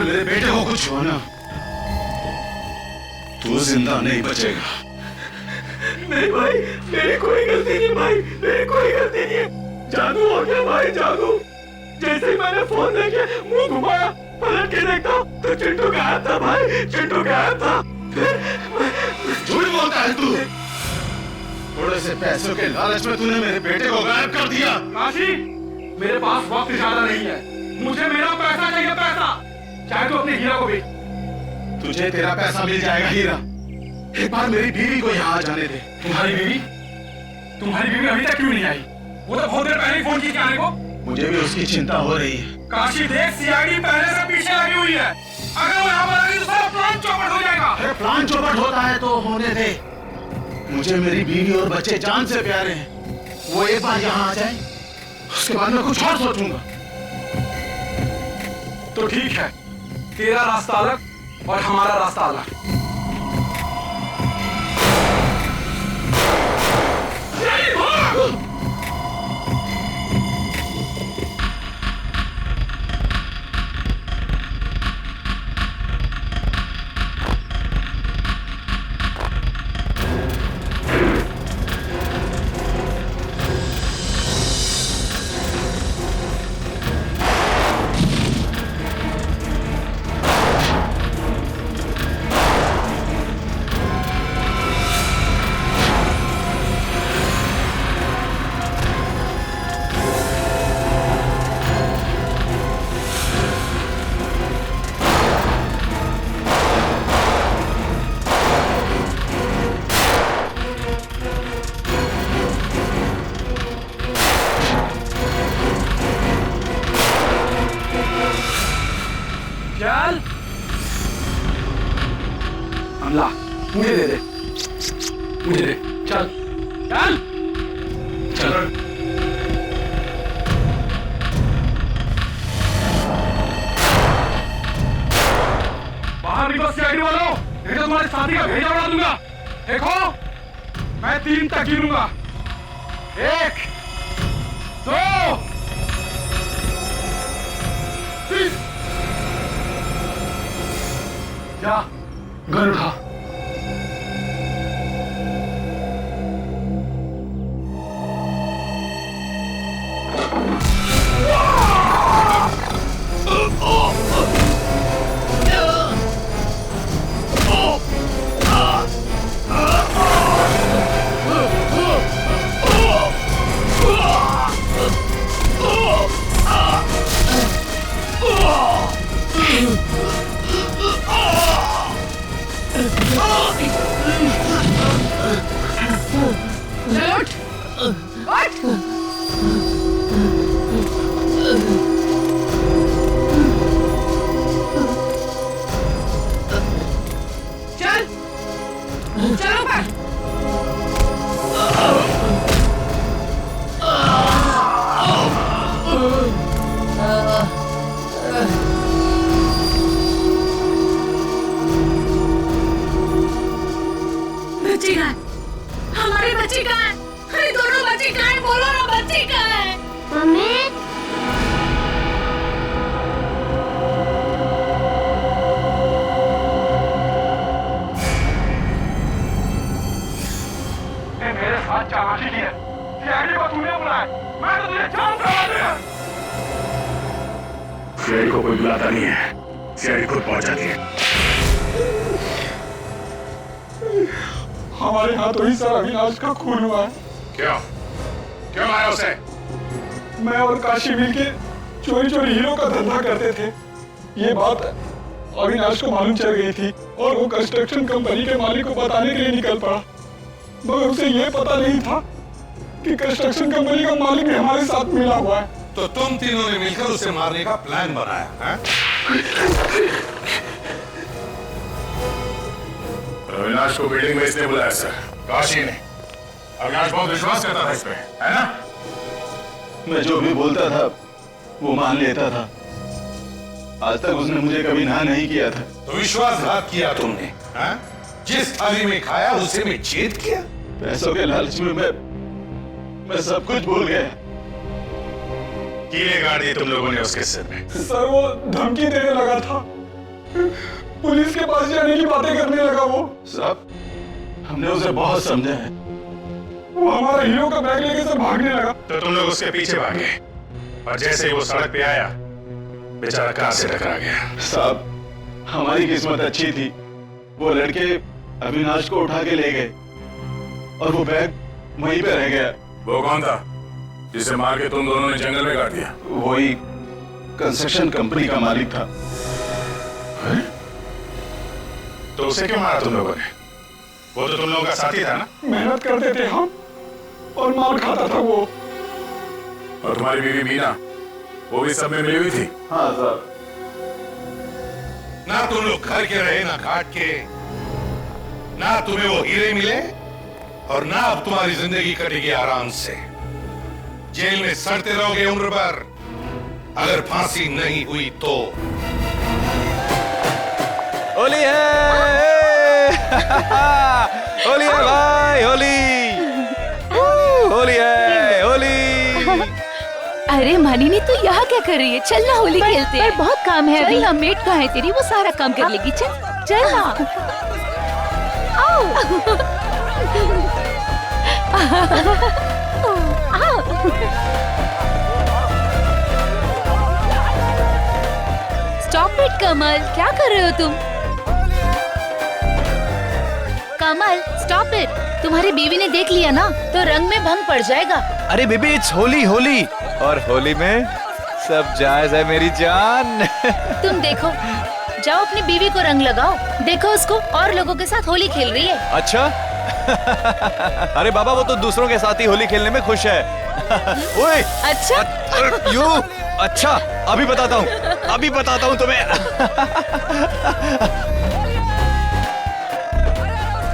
मेरे बेटे को कुछ हुआ ना, तू जिंदा नहीं बचेगा। नहीं भाई, मेरी कोई गलती नहीं भाई, मेरी कोई गलती नहीं है। जादू हो गया भाई, जादू। जैसे ही मैंने फोन देखे मुंह घुमाया, पलट के देखता तो चिंटू गायब था भाई, चिंटू गायब था। झूठ बोलता है तू। थोड़े से पैसों के लालच में तूने मेरे बेटे को गायब कर दिया। काशी, मेरे पास वक्त ज्यादा नहीं है, मुझे मेरा पैसा चाहिए, पैसा। चाहे तो अपने हीरा को बेच। तुझे तेरा पैसा मिल जाएगा हीरा। एक बार मेरी बीवी को यहाँ आ जाने दे। तुम्हारी बीवी अभी तक क्यों नहीं आई? वो तो बहुत देर पहले ही फोन की आने को। मुझे भी उसकी चिंता हो रही है। काशी देख, सीआईडी पहले से पीछे लगी हुई है। अगर वो यहाँ पर आ गई तो सारा प्लान चौपट हो जाएगा। अरे प्लान चौपट होता है तो होने दे। मुझे मेरी बीवी और बच्चे जान से प्यारे हैं। वो एक बार यहाँ आ जाए, उसके बाद मैं कुछ और सोचूंगा। तो ठीक है, तेरा रास्ता अलग और हमारा रास्ता अलग। हमला मुझे दे दे, मुझे दे। चल चल चल। तुम्हारे साथी का भेजा उड़ा दूंगा। देखो, मैं 3 तक गिनूंगा। 1, 2, 3। जा, गन उठा। बच्ची कहाँ है? हमारी बच्ची कहाँ है? अरे दोनों बच्ची कहाँ है? बोलो ना, बच्ची कहाँ है? मम्मी। मेरे साथ चालाकी की है। सीआईडी को तूने बुलाया, मैं तो तुझे जान से मार दूंगा। सीआईडी को कोई बुलाता नहीं है, सीआईडी खुद पहुंच जाती है। हमारे हाथों ही सर अविनाश का खून हुआ है। क्यों? क्यों मारा उसे? मैं और काशी मिलके चोरी चोरी हीरो का धंधा करते थे। ये बात अविनाश को मालूम चल गई थी और वो कंस्ट्रक्शन कंपनी के मालिक को बताने के लिए निकल पड़ा, मगर उसे ये पता नहीं था कि कंस्ट्रक्शन कंपनी का मालिक भी हमारे साथ मिला हुआ है। तो तुम तीनों ने मिलकर उसे मारने का प्लान बनाया है? अविनाश को बिल्डिंग में इसने बुलाया सर, काशी ने। अविनाश बहुत विश्वास करता था इस पे, है ना? मैं जो भी बोलता था वो मान लेता था। आज तक उसने मुझे कभी ना नहीं किया था। तो विश्वासघात किया तुमने, हाँ? जिस थाली में खाया उसे में छेद किया। पैसों के लालच में मैं सब कुछ भूल गया। कीले गाड़ दी तुम लोगों ने उसके सिर में। सर वो धमकी देने लगा था, पुलिस के पास जाने की बातें करने लगा वो। साहब, हमने उसे बहुत समझा है। वो हमारा हीरो का बैग लेके सर भागने लगा। तो तुम लोग उसके पीछे भागे और जैसे ही वो सड़क पे आया, बेचारा कार से टकरा गया। साहब, हमारी किस्मत अच्छी थी। वो लड़के अविनाश को उठा के ले गए और वो बैग वहीं पे रह गया। वो कौन था जिसे मार के तुम दोनों ने जंगल में गाड़ दिया? वही कंस्ट्रक्शन कंपनी का मालिक था। है? तो उसे क्यों मारा तुम लोगों ने? वो तो तुम लोगों का साथी था ना? मेहनत करते थे हम और मार खाता था वो। और तुम्हारी बीवी मीना, वो भी सब में मिली हुई थी? हाँ साहब। ना तुम लोग घर के रहे ना घाट के, ना तुम्हें वो हीरे मिले और ना अब तुम्हारी जिंदगी कटेगी आराम से। जेल में सड़ते रहोगे उम्र भर, अगर फांसी नहीं हुई तो। होली है होली है भाई, होली होली है, होली। अरे मानिनी तू यहाँ क्या कर रही है? चल ना होली खेलते हैं। बहुत काम है अभी। चल मेट कहाँ है तेरी? वो सारा काम कर लेगी। चल चल ना। आओ। स्टॉप इट कमल, क्या कर रहे हो तुम? कमल स्टॉप इट। तुम्हारी बीवी ने देख लिया ना तो रंग में भंग पड़ जाएगा। अरे बेबी इट्स होली, होली और होली में सब जायज है मेरी जान। तुम देखो, जाओ अपनी बीवी को रंग लगाओ। देखो उसको और लोगों के साथ होली खेल रही है। अच्छा अरे बाबा वो तो दूसरों के साथ ही होली खेलने में खुश है। ओए अच्छा यू अच्छा अभी बताता हूँ तुम्हें।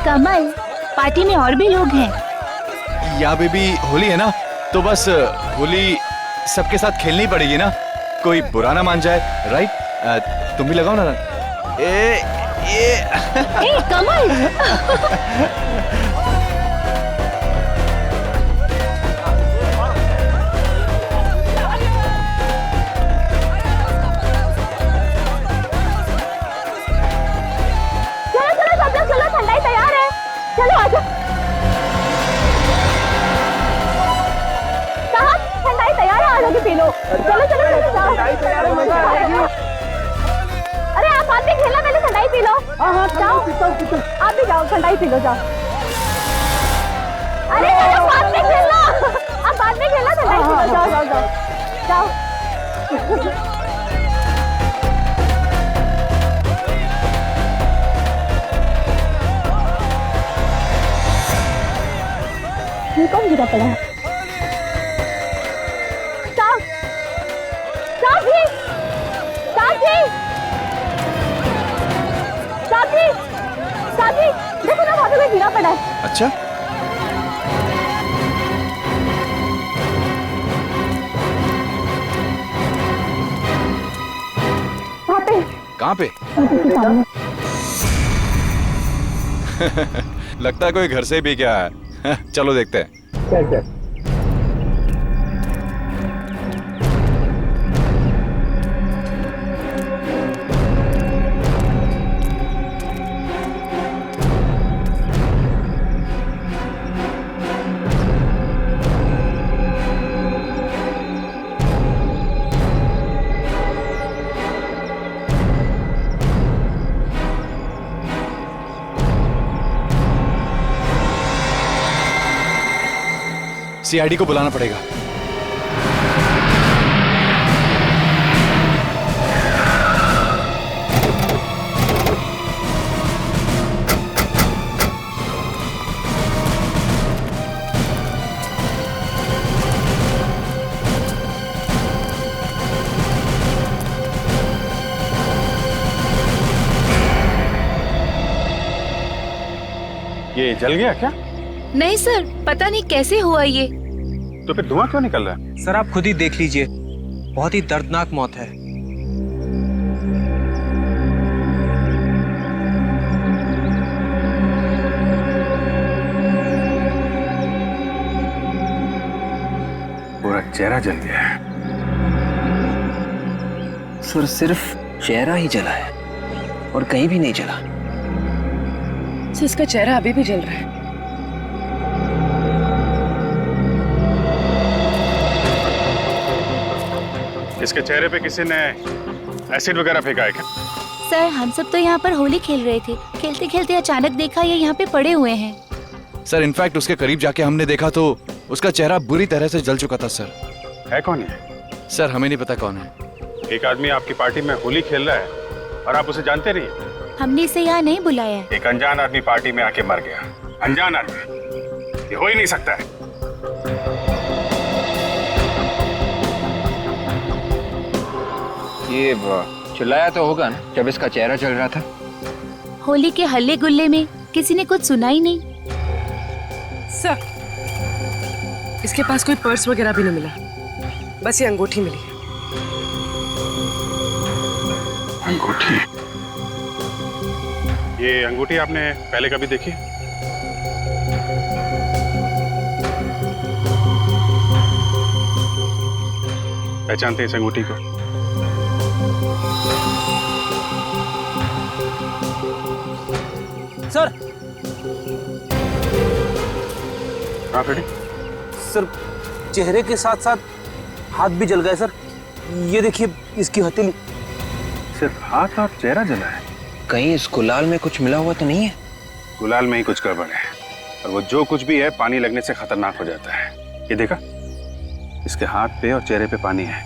कमल पार्टी में और भी लोग हैं। या बेबी होली है ना, तो बस होली सबके साथ खेलनी पड़ेगी ना, कोई बुरा ना मान जाए। राइट? तुम भी लगाओ ना। ए कमल चलो ठंडाई तैयार है, चलो आजा। साहब ठंडाई तैयार है, आजा के पी लो। चलो चलो अरे आप बाद में खेलना, पहले ठंडाई पी लो। हाँ जाओ, आप भी जाओ, ठंडाई पी लो, जाओ। अरे बाद में खेलना, आप बाद में खेलना, ठंडाई पी लो, जाओ जाओ जाओ जाओ। ये कौन गिरा पड़ा है? साहब, साहब जी, साहब जी, साहब जी, साहब जी, देखो ना वहाँ पे कोई गिरा पड़ा है। अच्छा वहाँ पे। कहाँ पे? लगता है कोई घर से भी क्या है। चलो देखते हैं। चल चल। सीआईडी को बुलाना पड़ेगा। ये जल गया क्या? नहीं सर, पता नहीं कैसे हुआ ये। तो फिर धुआं क्यों निकल रहा है? सर आप खुद ही देख लीजिए, बहुत ही दर्दनाक मौत है। पूरा चेहरा जल गया है। सर सिर्फ चेहरा ही जला है और कहीं भी नहीं जला। इसका चेहरा अभी भी जल रहा है। इसके चेहरे पे किसी ने एसिड वगैरह फेंका है क्या? सर हम सब तो यहाँ पर होली खेल रहे थे, खेलते खेलते अचानक देखा ये यहाँ पे पड़े हुए हैं। सर इनफैक्ट उसके करीब जाके हमने देखा तो उसका चेहरा बुरी तरह से जल चुका था सर। है कौन है? सर हमें नहीं पता कौन है। एक आदमी आपकी पार्टी में होली खेल रहा है और आप उसे जानते नहीं? हमने इसे यहाँ नहीं बुलाया। एक अनजान आदमी पार्टी में आके मर गया। अनजान आदमी, ये हो ही नहीं सकता है। ये चिल्लाया तो होगा ना जब इसका चेहरा जल रहा था। होली के हल्ले गुल्ले में किसी ने कुछ सुना ही नहीं। सर इसके पास कोई पर्स वगैरह भी नहीं मिला, बस ये अंगूठी मिली। अंगूठी? ये अंगूठी आपने पहले कभी देखी? पहचानते हैं इस अंगूठी को? सर हाँ फ्रेडी? सर चेहरे के साथ साथ हाथ भी जल गए सर। ये देखिए इसकी हथेली। सिर्फ हाथ और चेहरा जला है? कहीं इस गुलाल में कुछ मिला हुआ तो नहीं है? गुलाल में ही कुछ गड़बड़ है, और वो जो कुछ भी है पानी लगने से खतरनाक हो जाता है। ये देखा, इसके हाथ पे और चेहरे पे पानी है।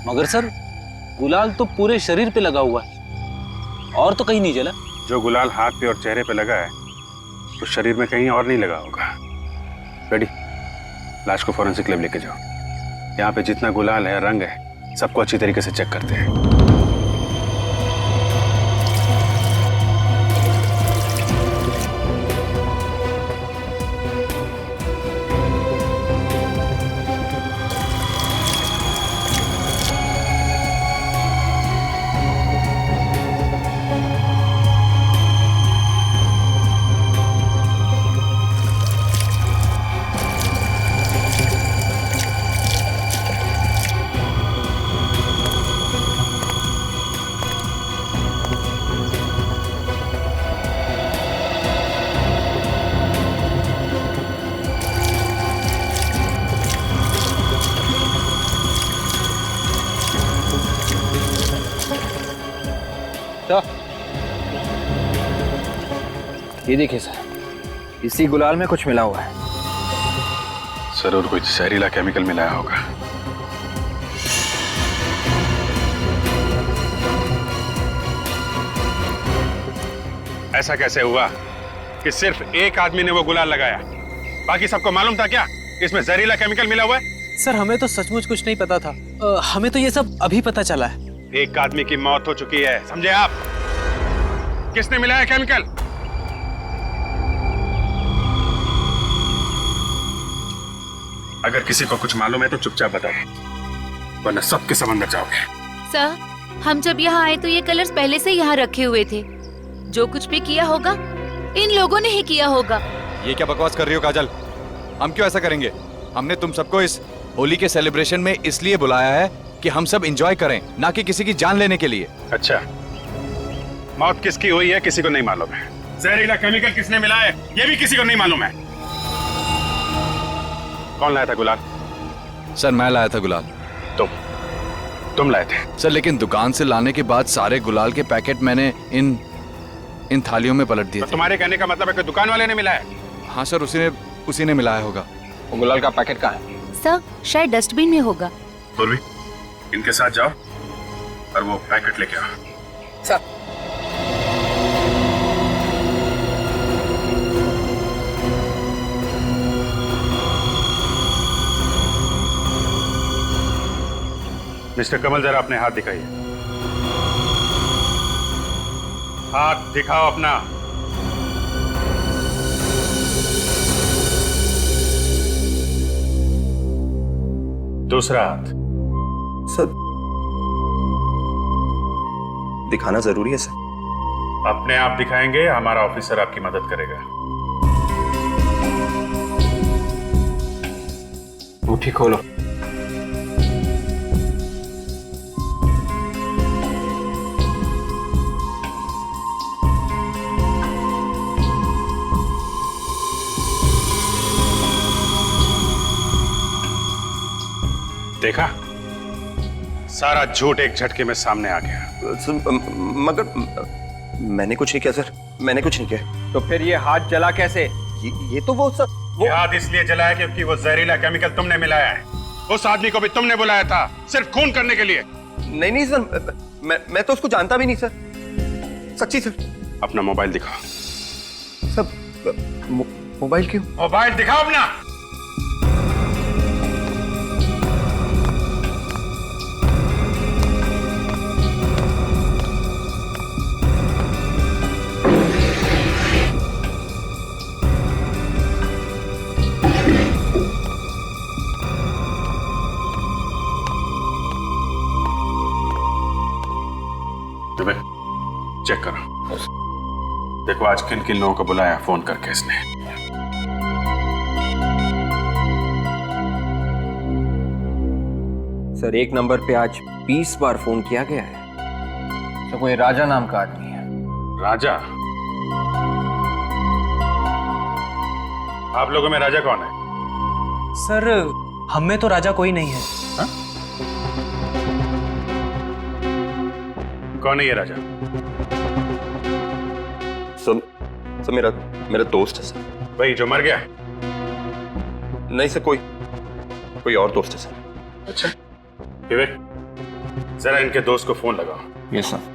मगर सर गुलाल तो पूरे शरीर पे लगा हुआ है और तो कहीं नहीं जला। जो गुलाल हाथ पे और चेहरे पे लगा है वो शरीर में कहीं और नहीं लगा होगा। रेडी, लाश को फॉरेंसिक लैब लेके जाओ। यहाँ पे जितना गुलाल है, रंग है, सबको अच्छी तरीके से चेक करते हैं। ये देखिए सर, इसी गुलाल में कुछ मिला हुआ है। जरूर कोई जहरीला केमिकल मिलाया होगा। ऐसा कैसे हुआ कि सिर्फ एक आदमी ने वो गुलाल लगाया? बाकी सबको मालूम था क्या इसमें जहरीला केमिकल मिला हुआ है? सर हमें तो सचमुच कुछ नहीं पता था। हमें तो ये सब अभी पता चला है। एक आदमी की मौत हो चुकी है, समझे आप? किसने मिलाया केमिकल? अगर किसी को कुछ मालूम है तो चुपचाप बताओ, वरना सबके समंदर जाओगे। सर, हम जब यहाँ आए तो ये कलर्स पहले से यहाँ रखे हुए थे। जो कुछ भी किया होगा इन लोगों ने ही किया होगा। ये क्या बकवास कर रही हो काजल? हम क्यों ऐसा करेंगे? हमने तुम सबको इस होली के सेलिब्रेशन में इसलिए बुलाया है कि हम सब एंजॉय करें, ना कि किसी की जान लेने के लिए। अच्छा, मौत किसकी हुई है किसी को नहीं मालूम है। जहरीला केमिकल किसने मिलाया है ये भी किसी को नहीं मालूम है। कौन लाया था गुलाल? सर मैं लाया था गुलाल। तुम लाए थे? सर लेकिन दुकान से लाने के बाद सारे गुलाल के पैकेट मैंने इन थालियों में पलट दिए। तो तुम्हारे कहने का मतलब है कि दुकान वाले ने मिलाया? हाँ सर, उसी ने मिलाया होगा। वो गुलाल का पैकेट कहाँ है? सर शायद डस्टबिन में होगा। पूर्वी, इनके साथ जाओ और वो पैकेट लेके आओ। सर। मिस्टर कमल, जरा अपने हाथ दिखाइए। हाथ दिखाओ अपना। दूसरा हाथ। सर, दिखाना जरूरी है सर? अपने आप दिखाएंगे, हमारा ऑफिसर आपकी मदद करेगा। मुट्ठी खोलो। देखा, सारा झूठ एक झटके में सामने आ गया। मगर मैंने कुछ नहीं किया सर, मैंने कुछ नहीं किया। तो फिर ये हाथ जला कैसे? ये तो वो सर, वो हाथ इसलिए जलाया क्योंकि वो जहरीला केमिकल तुमने मिलाया है। उस आदमी को भी तुमने बुलाया था सिर्फ खून करने के लिए। नहीं सर, मैं तो उसको जानता भी नहीं सर, सच्ची सर। अपना मोबाइल दिखाओ। सब मोबाइल क्यों? मोबाइल दिखाओ अपना। चेक करो, देखो आज किन किन लोगों को बुलाया फोन करके इसने। सर एक नंबर पे आज 20 बार फोन किया गया है। तो कोई राजा नाम का आदमी है। राजा? आप लोगों में राजा कौन है? सर हम में तो राजा कोई नहीं है। हा? कौन है ये राजा? सर मेरा दोस्त है सर। वही जो मर गया? नहीं सर, कोई और दोस्त है सर। अच्छा, विवेक जरा इनके दोस्त को फोन लगाओ। Yes sir.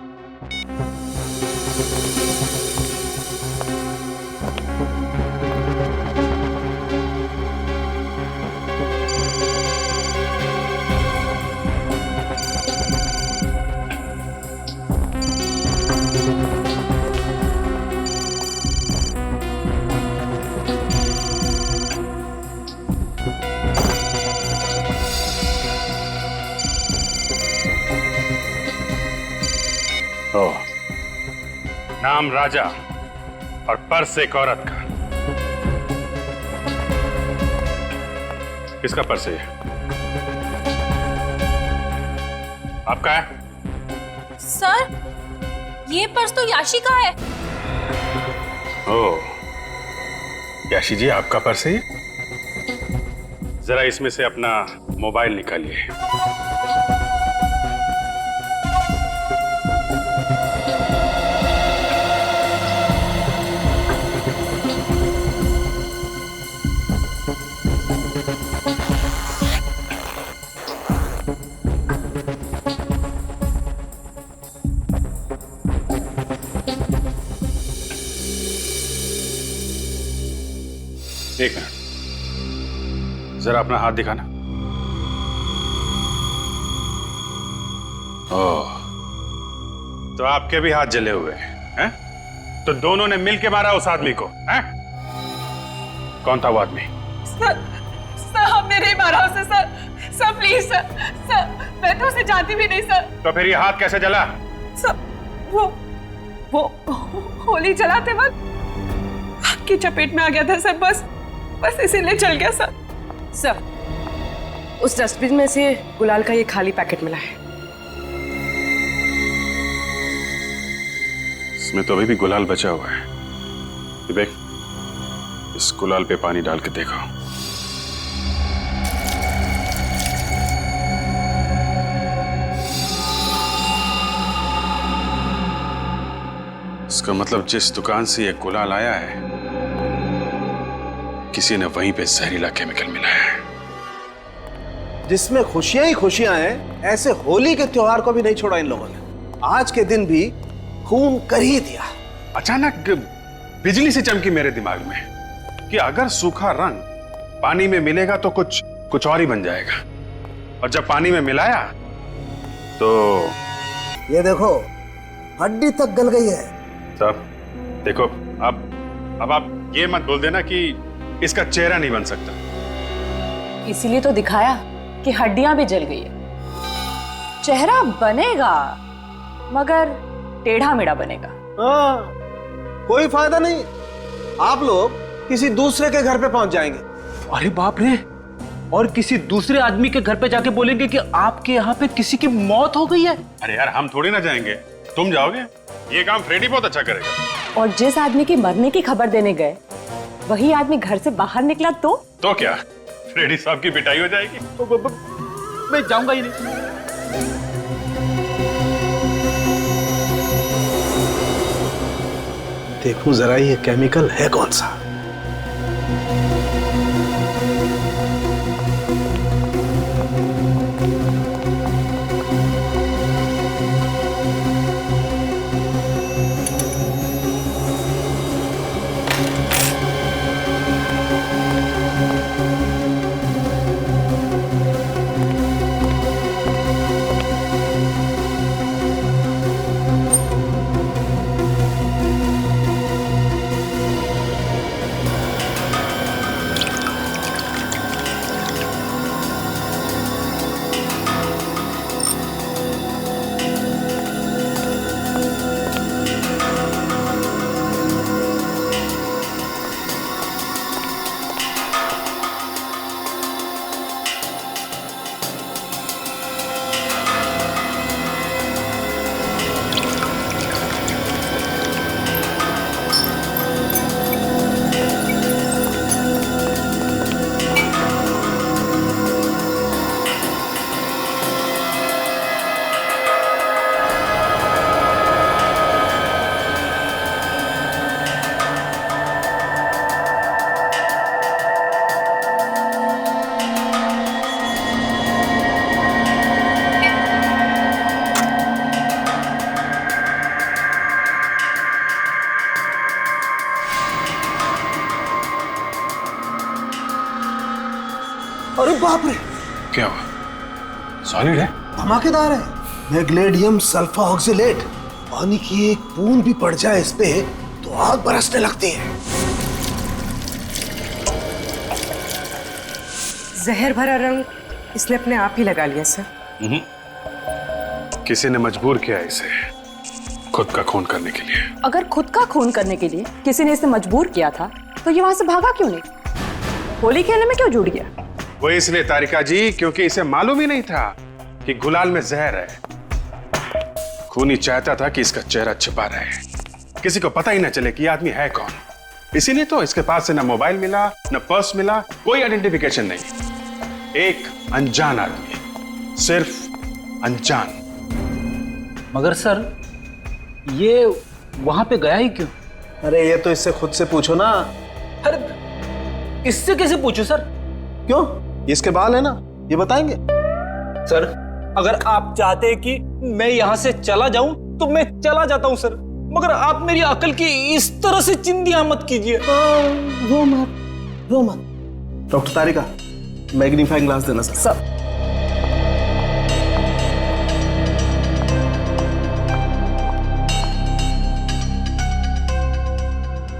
नाम राजा और पर्स एक औरत का। किसका पर्स है ये? आपका है? सर ये पर्स तो याशी का है। ओह, याशी जी आपका पर्स है ये? जरा इसमें से अपना मोबाइल निकालिए। एक मिनट, जरा अपना हाथ दिखाना। ओह, तो आपके भी हाथ जले हुए हैं? तो दोनों ने मिलके मारा उस आदमी को, हैं? कौन था वो आदमी? सर हमने नहीं मारा उसे सर। सर प्लीज सर, मैं तो उसे जानती भी नहीं सर। तो फिर ये हाथ कैसे जला? सर वो होली जलाते वक्त आग की चपेट में आ गया था सर, बस इसीलिए जल गया सर। सर उस डस्टबिन में से गुलाल का ये खाली पैकेट मिला है। इसमें तो अभी भी गुलाल बचा हुआ है। विवेक, इस गुलाल पे पानी डाल के देखो। इसका मतलब जिस दुकान से ये गुलाल आया है, किसी ने वहीं पे जहरीला केमिकल मिलाया है। जिसमें खुशियां ही खुशियां हैं, ऐसे होली के त्योहार को भी नहीं छोड़ा इन लोगों ने। आज के दिन भी खून कर ही दिया। अचानक बिजली से चमकी मेरे दिमाग में कि अगर सूखा रंग पानी में मिलेगा तो कुछ और ही बन जाएगा, और जब पानी में मिलाया तो ये देखो, हड्डी तक गल गई है। साहब देखो, अब आप ये मत बोल देना कि इसका चेहरा नहीं बन सकता। इसीलिए तो दिखाया कि हड्डियां भी जल गई है। चेहरा बनेगा मगर टेढ़ा मेढ़ा बनेगा। हाँ, कोई फायदा नहीं। आप लोग किसी दूसरे के घर पे पहुंच जाएंगे। अरे बाप रे, और किसी दूसरे आदमी के घर पे जाके बोलेंगे कि आपके यहाँ पे किसी की मौत हो गई है। अरे यार, हम थोड़ी ना जाएंगे, तुम जाओगे। ये काम फ्रेडी बहुत अच्छा करेगा। और जिस आदमी के मरने की खबर देने गए वही आदमी घर से बाहर निकला तो क्या फ्रेडी साहब की पिटाई हो जाएगी? मैं जाऊंगा ही नहीं। देखूं जरा ये केमिकल है कौन सा। अरे बाप रे, क्या हुआ? सॉलिड है? धमाकेदार है। मैग्नेडियम सल्फा ऑक्सिलेट। पानी की एक बूंद भी पड़ जाए इस पे तो आग बरसने लगती है। जहर भरा रंग इसने अपने आप ही लगा लिया सर। किसी ने मजबूर किया इसे खुद का खून करने के लिए। अगर खुद का खून करने के लिए किसी ने इसे मजबूर किया था तो ये वहां से भागा क्यों नहीं? होली खेलने में क्यों जुड़ गया? वो इसलिए तारिका जी, क्योंकि इसे मालूम ही नहीं था कि गुलाल में जहर है। खूनी चाहता था कि इसका चेहरा छिपा रहे, किसी को पता ही ना चले कि ये आदमी है कौन। इसीलिए तो इसके पास से ना मोबाइल मिला, ना पर्स मिला, कोई आइडेंटिफिकेशन नहीं। एक अनजान आदमी, सिर्फ अनजान। मगर सर, ये वहां पे गया ही क्यों? अरे ये तो इससे खुद से पूछो ना। अरे इससे कैसे पूछूं सर? क्यों? इसके बाल है ना, ये बताएंगे। सर, अगर आप चाहते हैं कि मैं यहाँ से चला जाऊं तो मैं चला जाता हूं सर, मगर आप मेरी अकल की इस तरह से चिंदियां मत कीजिए। वो मत, रो मत। डॉक्टर तारिका, मैग्नीफाइंग ग्लास देना सर।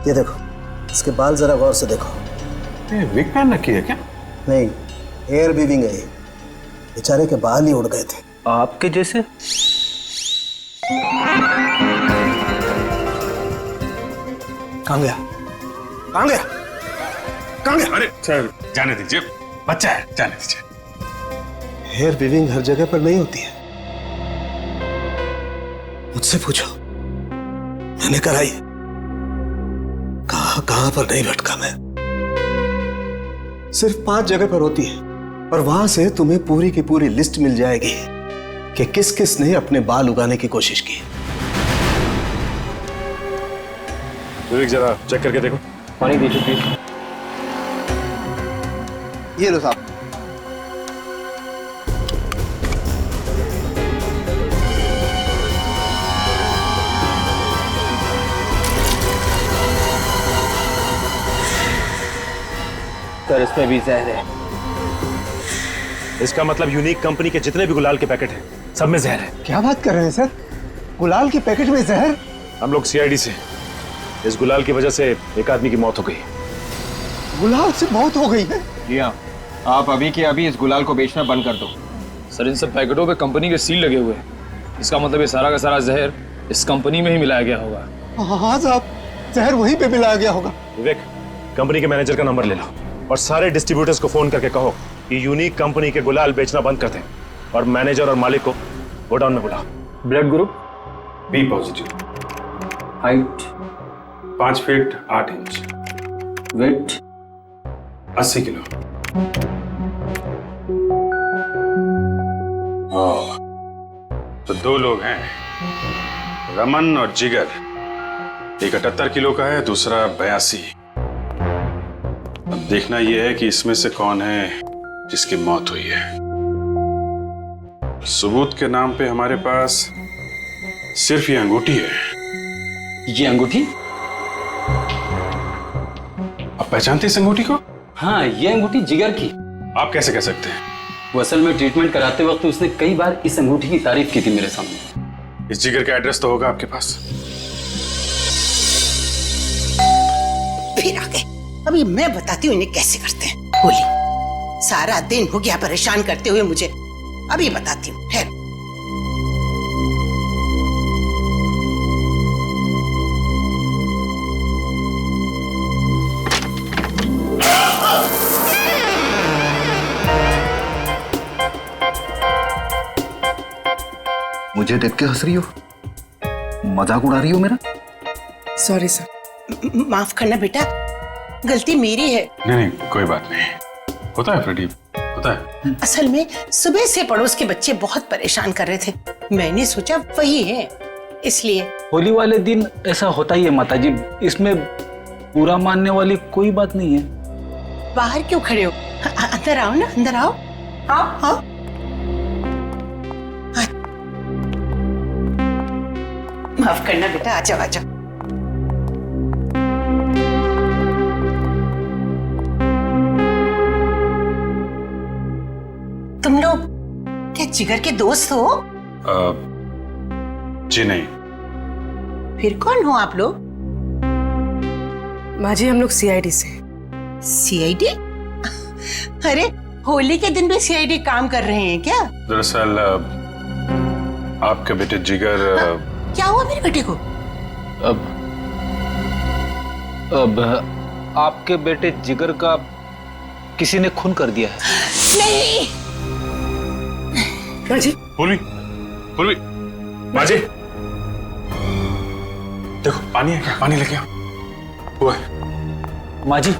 ये देखो, इसके बाल जरा गौर से देखो। विग पहन रखी है क्या? नहीं, हेयर वीविंग है। बेचारे के बाल ही उड़ गए थे। आपके जैसे? कहाँ गया? कहाँ गया? कहाँ गया? अरे सर जाने दीजिए, बच्चा है, जाने दीजिए। हेयर वीविंग हर जगह पर नहीं होती है। मुझसे पूछो, मैंने कराई। कहां पर नहीं भटका मैं। सिर्फ 5 जगह पर होती है और वहां से तुम्हें पूरी की पूरी लिस्ट मिल जाएगी कि किस किस ने अपने बाल उगाने की कोशिश की। विवेक जरा चेक करके देखो। पानी दीजिए प्लीज। ये लो साहब। सर इसमें भी जहर है। इसका मतलब यूनिक कंपनी के जितने भी गुलाल के पैकेट हैं, सब में जहर है। क्या बात कर रहे हैं सर? गुलाल के पैकेट में जहर? हम लोग सीआईडी से, इस गुलाल की वजह से एक आदमी की मौत हो गई। गुलाल से मौत हो गई है? जी हाँ, आप अभी के अभी इस गुलाल को बेचना बंद कर दो। सर इन सब पैकेटों पे कंपनी के सील लगे हुए हैं। इसका मतलब ये सारा का सारा जहर इस कंपनी में ही मिलाया गया होगा। हाँ साहब, जहर वहीं पे मिलाया गया होगा। विवेक, कंपनी के मैनेजर का नंबर ले लो और सारे डिस्ट्रीब्यूटर्स को फोन करके कहो कि यूनिक कंपनी के गुलाल बेचना बंद कर दें और मैनेजर और मालिक को गोडाउन में बुलाओ। Blood group B positive. Height 5 feet 8 inch. Weight 80 kilo. तो 2 लोग हैं, रमन और जिगर। एक 78 किलो का है, दूसरा 82। अब देखना यह है कि इसमें से कौन है जिसकी मौत हुई है। सबूत के नाम पे हमारे पास सिर्फ ये अंगूठी है। ये अंगूठी? आप पहचानते इस अंगूठी को? हाँ, ये अंगूठी जिगर की। आप कैसे कह सकते हैं? वो असल में ट्रीटमेंट कराते वक्त उसने कई बार इस अंगूठी की तारीफ की थी मेरे सामने। इस जिगर का एड्रेस तो होगा आपके पास? फिर आ गए। अभी मैं बताती हूँ इन्हें कैसे करते हैं। होली सारा दिन हो गया परेशान करते हुए मुझे। अभी बताती हूँ, ठहरो। मुझे देख के हंस रही हो? मजाक उड़ा रही हो मेरा? Sorry sir. माफ करना बेटा, गलती मेरी है। नहीं, कोई बात नहीं, होता है प्रदीप, होता है। असल में सुबह से पड़ोस के बच्चे बहुत परेशान कर रहे थे। मैंने सोचा वही है, इसलिए। होली वाले दिन ऐसा होता ही है माताजी, इसमें बुरा मानने वाली कोई बात नहीं है। बाहर क्यों खड़े हो? अंदर आओ ना, अंदर आओ। आओ आओ। माफ करना बेटा, आ जाओ आ जाओ। तुम लोग क्या जिगर के दोस्त हो? जी नहीं। फिर कौन हो आप लोग? माँ जी, हम लोग सीआईडी से। सीआईडी? अरे होली के दिन भी सीआईडी काम कर रहे हैं क्या? दरअसल आपके बेटे जिगर। क्या हुआ मेरे बेटे को? अब आपके बेटे जिगर का किसी ने खून कर दिया है। नहीं। माँ जी, पूर्वी, पूर्वी, माँ जी, देखो पानी है क्या? पानी लेके आओ। हुआ है। माँ जी,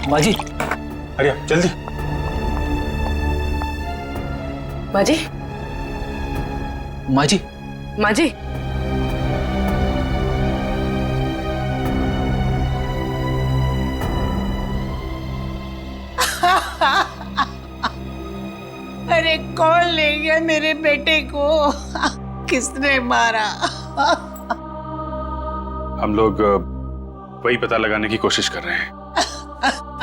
माँ जी, अरे जल्दी। माँ जी, माँ जी, माँ जी। अरे कौन ले गया मेरे बेटे को? किसने मारा? हम लोग वही पता लगाने की कोशिश कर रहे हैं।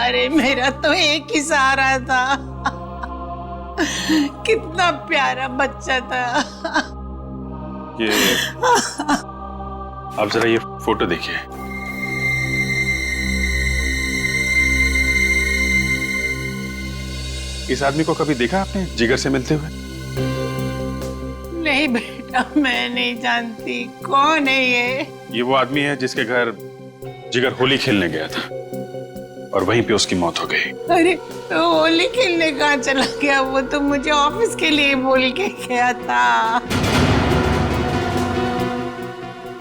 अरे मेरा तो एक ही सहारा था, कितना प्यारा बच्चा था। ये आप जरा ये फोटो देखिए। इस आदमी को कभी देखा आपने जिगर से मिलते हुए? नहीं बेटा, मैं नहीं जानती कौन है ये वो आदमी है जिसके घर जिगर होली खेलने गया था और वहीं पे उसकी मौत हो गई। अरे तो होली खेलने कहाँ चला गया? वो तो मुझे ऑफिस के लिए बोल के गया था।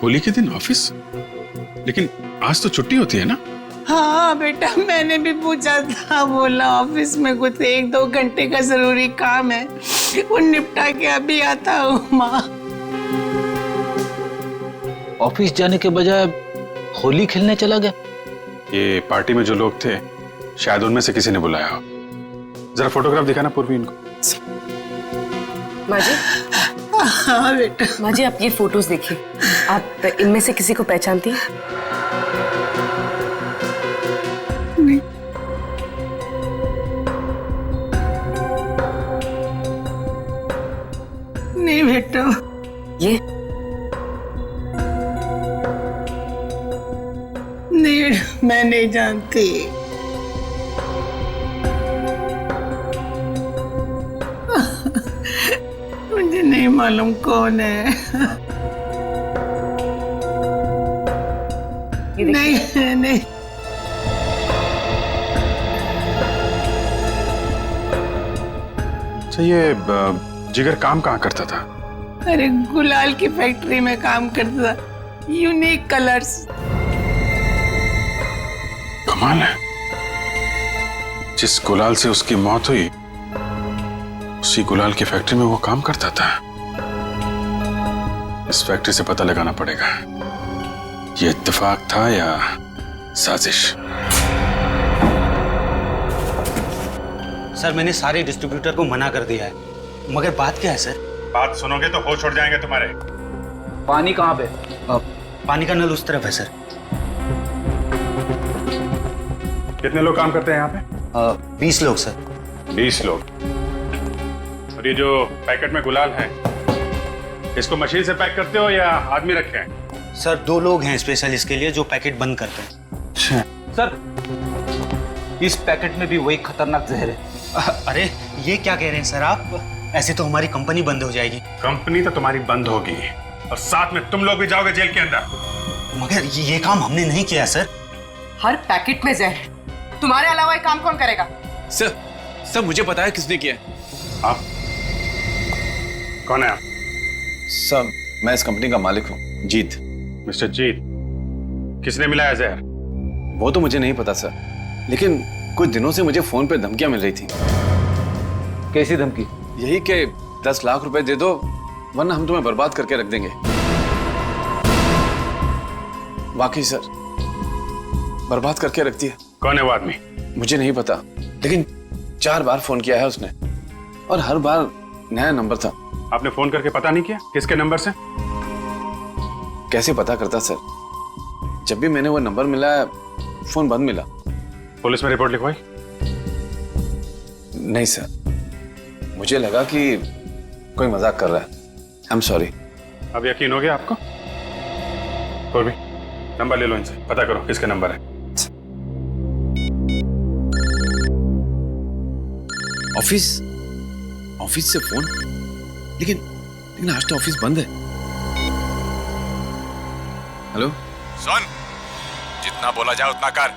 होली के दिन ऑफिस? लेकिन आज तो छुट्टी होती है ना? हाँ बेटा, मैंने भी पूछा था, बोला ऑफिस में कुछ 1-2 घंटे का जरूरी काम है, वो निपटा के अभी आता हूँ माँ। ऑफिस जाने के बजाय होली खेलने चला गया? ये पार्टी में जो लोग थे शायद उनमें से किसी ने बुलाया हो। जरा फोटोग्राफ दिखाना पूर्वी इनको। माँ जी। हाँ बेटा। माँ जी, आप ये फोटोज देखिए, आप इनमें से किसी को पहचानती हैं? नहीं बेटा। ये नहीं, मैं नहीं जानती। मुझे नहीं मालूम कौन है। नहीं नहीं। अच्छा, ये जिगर काम कहाँ करता था? अरे गुलाल की फैक्ट्री में काम करता था, यूनिक कलर्स। कमाल है, जिस गुलाल से उसकी मौत हुई उसी गुलाल की फैक्ट्री में वो काम करता था। इस फैक्ट्री से पता लगाना पड़ेगा ये इत्तेफाक था या साजिश। सर, मैंने सारे डिस्ट्रीब्यूटर को मना कर दिया है, मगर बात क्या है सर? बात सुनोगे तो होश उड़ जाएंगे तुम्हारे। पानी कहाँ पे? पानी का नल उस तरफ है सर। कितने लोग काम करते हैं यहाँ पे? 20 लोग सर। 20 लोग। और ये जो पैकेट में गुलाल है, इसको मशीन से पैक करते हो या आदमी रखे हैं? सर, 2 लोग हैं स्पेशल इसके लिए जो पैकेट बंद करते हैं। अच्छा सर, इस पैकेट में भी वही खतरनाक जहर है। अरे ये क्या कह रहे हैं सर आप? ऐसे तो हमारी कंपनी बंद हो जाएगी। कंपनी तो तुम्हारी बंद होगी और साथ में तुम लोग भी जाओगे जेल के अंदर। मगर ये काम हमने नहीं किया सर। हर पैकेट में जहर, तुम्हारे अलावा ये काम कौन करेगा? सर मुझे पता है किसने किया है। आप कौन है? आप? सर, मैं इस कंपनी का मालिक हूँ, जीत। मिस्टर जीत, किसने मिलाया जहर? वो तो मुझे नहीं पता सर, लेकिन कुछ दिनों से मुझे फोन पे धमकियां मिल रही थी। कैसी धमकी? यही कि 10 लाख रुपए दे दो वरना हम तुम्हें बर्बाद करके रख देंगे। वाकई सर, बर्बाद करके रख दिया। कौन है वो आदमी? मुझे नहीं पता, लेकिन 4 बार फोन किया है उसने और हर बार नया नंबर था। आपने फोन करके पता नहीं किया किसके नंबर से? कैसे पता करता सर? जब भी मैंने वो नंबर मिला फोन बंद मिला। पुलिस में रिपोर्ट लिखवाई? नहीं सर, मुझे लगा कि कोई मजाक कर रहा है। I am sorry. अब यकीन हो गया आपको? कोई भी नंबर ले लो इनसे, पता करो किसका नंबर है। ऑफिस से फोन, लेकिन आज तो ऑफिस बंद है। हेलो सुन, जितना बोला जाए उतना कर,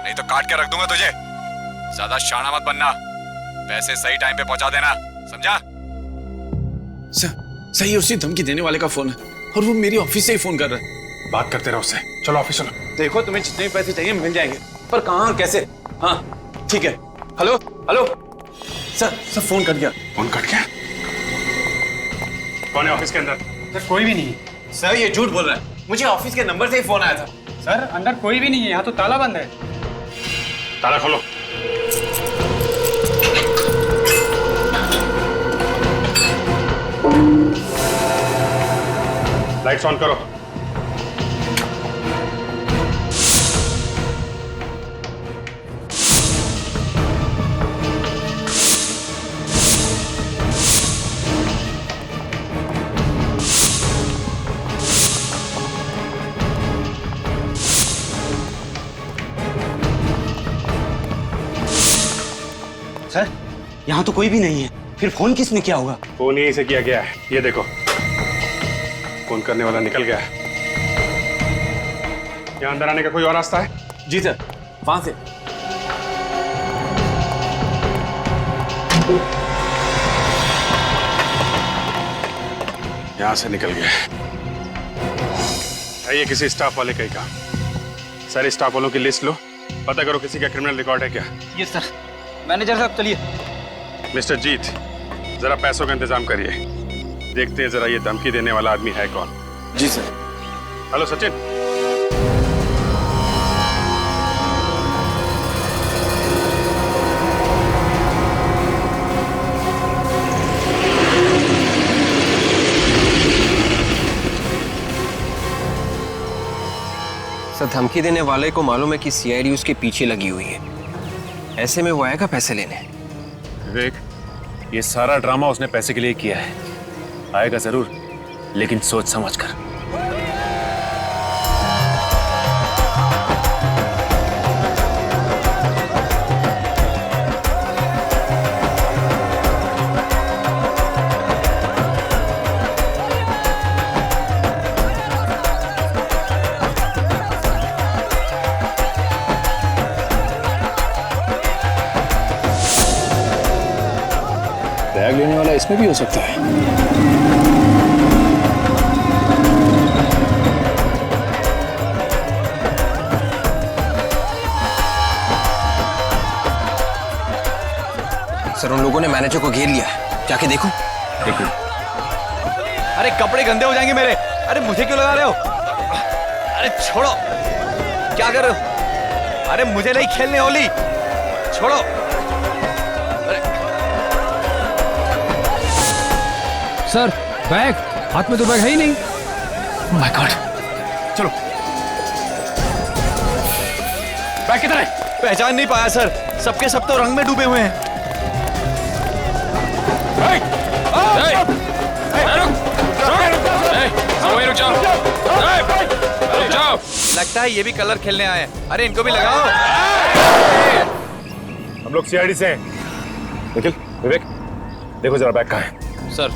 नहीं तो काट के रख दूंगा तुझे। ज्यादा शाना मत बनना, पैसे सही टाइम पे पहुंचा देना, समझा? सर, सही उसी धमकी देने वाले का फोन है और वो मेरी ऑफिस से ही फोन कर रहा है। बात करते रहो उससे। चलो ऑफिस चलो। देखो, तुम्हें जितने पैसे चाहिए मिल जाएंगे, पर कहाँ और कैसे? हाँ ठीक है। Hello hello sir, phone cut गया। फोन कट गया? कौन है ऑफिस के अंदर? सर, कोई भी नहीं है। सर, ये झूठ बोल रहा है, मुझे ऑफिस के नंबर से ही फोन आया था। सर, अंदर कोई भी नहीं है, यहाँ तो ताला बंद है। ताला खोलो। लाइट्स ऑन करो। यहाँ तो कोई भी नहीं है, फिर फोन किसने किया होगा? फोन यहीं से किया गया है, ये देखो फोन करने वाला निकल गया है। यहाँ अंदर आने का कोई और रास्ता है? जी सर, वहां से। यहां से निकल गया है। ये किसी स्टाफ वाले का ही काम। सारे स्टाफ वालों की लिस्ट लो, पता करो किसी का क्रिमिनल रिकॉर्ड है क्या। Yes sir. मैनेजर साहब चलिए। मिस्टर जीत, जरा पैसों का इंतजाम करिए, देखते हैं जरा ये धमकी देने वाला आदमी है कौन। जी सर। हेलो सचिन। सर, धमकी देने वाले को मालूम है कि सीआईडी उसके पीछे लगी हुई है, ऐसे में वो आएगा पैसे लेने। विवेक, ये सारा ड्रामा उसने पैसे के लिए किया है। आएगा जरूर, लेकिन सोच समझ कर। बैग लेने वाला इसमें भी हो सकता है। सर, उन लोगों ने मैनेजर को घेर लिया है, जाके देखो। देखो। अरे कपड़े गंदे हो जाएंगे मेरे। अरे मुझे क्यों लगा रहे हो? अरे छोड़ो, क्या कर रहे हो? अरे मुझे नहीं खेलने होली, छोड़ो। सर, बैग हाथ में तो बैग है ही नहीं। माय गॉड, चलो। बैग किधर है? पहचान नहीं पाया सर, सबके सब तो रंग में डूबे हुए हैं। लगता है ये भी कलर खेलने आए हैं। अरे इनको भी लगाओ। हम लोग सीआईडी से हैं। निखिल, विवेक, देखो जरा बैग कहाँ है। सर,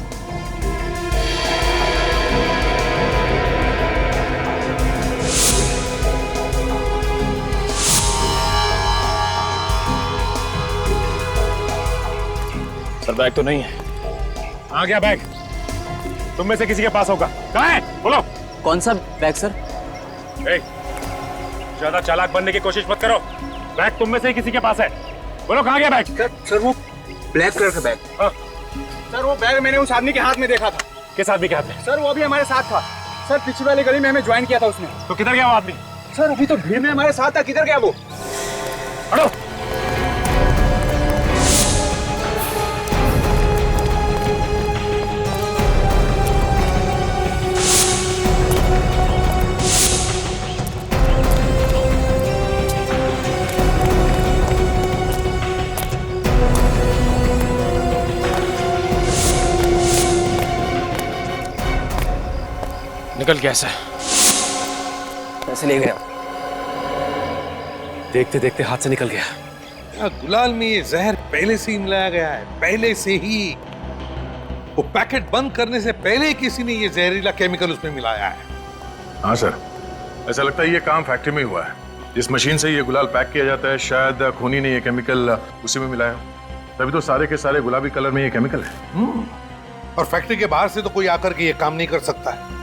सर बैग तो नहीं है। आ गया बैग, तुम में से किसी के पास होगा। कहाँ है? बोलो। कौन सा बैग सर? ज्यादा चालाक बनने की कोशिश मत करो। बैग तुम में से ही किसी के पास है। बोलो कहाँ गया बैग? सर वो ब्लैक कलर का बैग। हाँ। सर वो बैग मैंने उस आदमी के हाथ में देखा था। किस आदमी के हाथ में? सर वो अभी हमारे साथ था। सर पिछली वाली गली में हमें ज्वाइन किया था उसने। तो किधर गया वो आदमी? सर अभी तो भीड़ में हमारे साथ था, किधर गया वो? हटो। निकल गया सर। पैसे ले गया। देखते देखते हाथ से निकल गया। गुलाल में ये जहर पहले से ही मिलाया गया है, पहले से ही। वो पैकेट बंद करने से पहले किसी ने ये जहरीला केमिकल उसमें मिलाया है। हाँ सर, ऐसा लगता है ये काम फैक्ट्री में हुआ है। जिस मशीन से ये गुलाल पैक किया जाता है, शायद खूनी ने ये केमिकल उसी में मिलाया, तभी तो सारे के सारे गुलाबी कलर में ये केमिकल है। और फैक्ट्री के बाहर से तो कोई आकर के ये काम नहीं कर सकता है।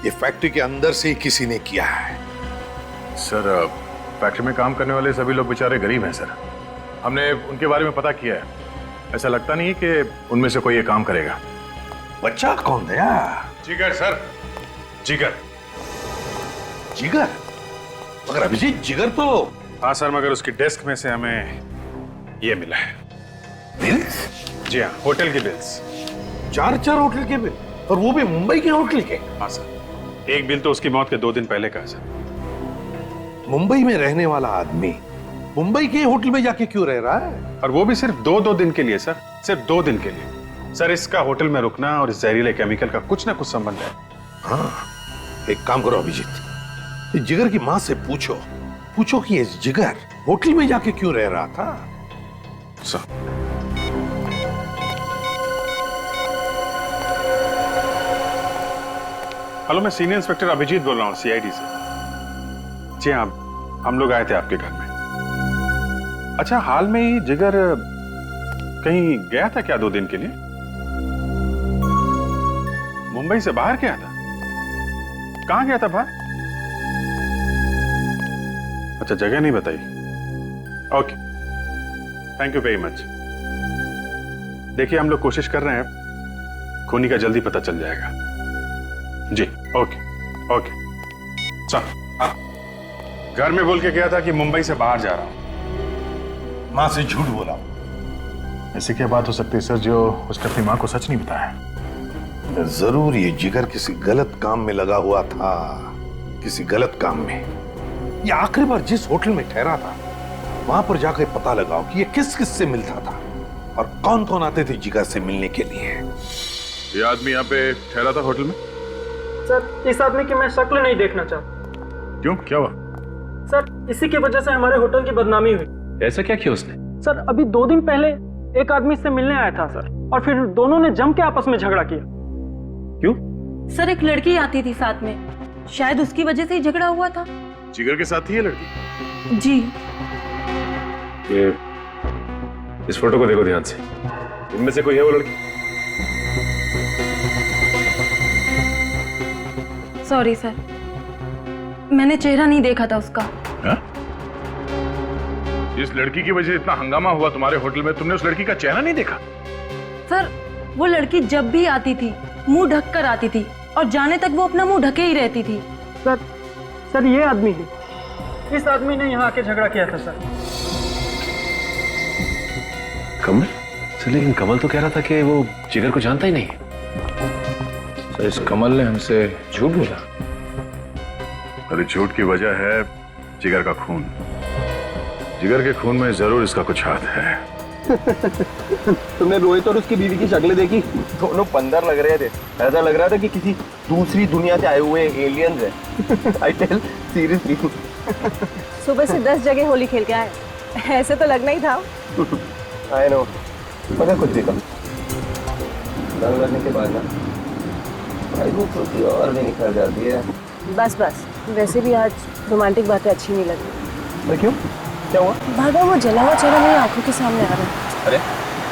ये फैक्ट्री के अंदर से ही किसी ने किया है। सर, फैक्ट्री में काम करने वाले सभी लोग बेचारे गरीब हैं सर। हमने उनके बारे में पता किया है। ऐसा लगता नहीं है कि उनमें से कोई ये काम करेगा। बच्चा कौन है? जिगर सर, जिगर। जिगर? मगर अभिजीत, जिगर तो। हाँ सर, मगर उसकी डेस्क में से हमें ये मिला है। बिल्स? जी हाँ, होटल के बिल्स। 4 होटल के बिल, और वो भी मुंबई के होटल के। हाँ सर, एक बिल तो उसकी मौत के 2 दिन पहले का है सर। मुंबई में रहने वाला आदमी मुंबई के होटल में जाके क्यों रह रहा है? और वो भी सिर्फ 2 दिन के लिए सर, सिर्फ 2 दिन के लिए। सर, इसका होटल में रुकना और इस जहरीले केमिकल का कुछ ना कुछ संबंध है। हाँ, एक काम करो अभिजीत, इस जिगर की माँ से पूछो कि ये जिगर होटल में जाके क्यों रह रहा था। सर, हेलो, मैं सीनियर इंस्पेक्टर अभिजीत बोल रहा हूँ, सीआईडी से। जी हाँ, हम लोग आए थे आपके घर में। अच्छा, हाल में ही जिगर कहीं गया था क्या 2 दिन के लिए? मुंबई से बाहर गया था? कहाँ गया था बाहर? अच्छा, जगह नहीं बताई। Okay, thank you very much. देखिए, हम लोग कोशिश कर रहे हैं, खूनी का जल्दी पता चल जाएगा। जी, ओके ओके। चल, घर में बोल के गया था कि मुंबई से बाहर जा रहा हूं। मां से झूठ बोला। ऐसी क्या बात हो सकती है सर जो उसने अपनी मां को सच नहीं बताया? जरूर ये जिगर किसी गलत काम में लगा हुआ था, किसी गलत काम में। ये आखिरी बार जिस होटल में ठहरा था वहां पर जाकर पता लगाओ कि ये किस किस से मिलता था और कौन कौन आते थे जिगर से मिलने के लिए। ये आदमी यहाँ पे ठहरा था होटल में? सर, इस आदमी की मैं शक्ल नहीं देखना चाहता। क्यों, क्या हुआ? सर, इसी की वजह से हमारे होटल की बदनामी हुई। ऐसा क्या किया उसने? सर, अभी 2 दिन पहले एक आदमी इससे मिलने आया था सर, और फिर दोनों ने जम के आपस में झगड़ा किया। क्यों? सर, एक लड़की आती थी साथ में, शायद उसकी वजह से ही झगड़ा हुआ था। जिगर के साथ ही है लड़की? जी। ये इस फोटो को देखो ध्यान से, इनमें से कोई है वो लड़की? सॉरी सर, मैंने चेहरा नहीं देखा था उसका। हा? इस लड़की की वजह से इतना हंगामा हुआ तुम्हारे होटल में, तुमने उस लड़की का चेहरा नहीं देखा? सर, वो लड़की जब भी आती थी मुंह ढक कर आती थी और जाने तक वो अपना मुंह ढके ही रहती थी। सर, ये आदमी है, इस आदमी ने यहाँ आके झगड़ा किया था सर। कमल? सर, लेकिन कमल तो कह रहा था कि वो जिगर को जानता ही नहीं। सर, इस कमल ने हमसे झूठ बोला। अरे झूठ की वजह है जिगर का खून। जिगर के खून में जरूर इसका कुछ हाथ है। तुमने रोहित और उसकी बीवी की शक्लें देखी? दोनों बंदर लग रहे थे, ऐसा लग रहा था कि किसी दूसरी दुनिया से आए हुए एलियंस हैं। I tell seriously. सुबह से 10 जगह होली खेल के आए, ऐसे तो लगना ही था। आई नो, मगर कुछ देखा रंग करने के बाद ना भाई वो खुशी और भी निखर जाती है। बस बस, वैसे भी आज रोमांटिक बातें अच्छी नहीं लगी। क्यों, क्या हुआ? भागा वो जला हुआ चेहरा मेरी आंखों के सामने आ रहा है। अरे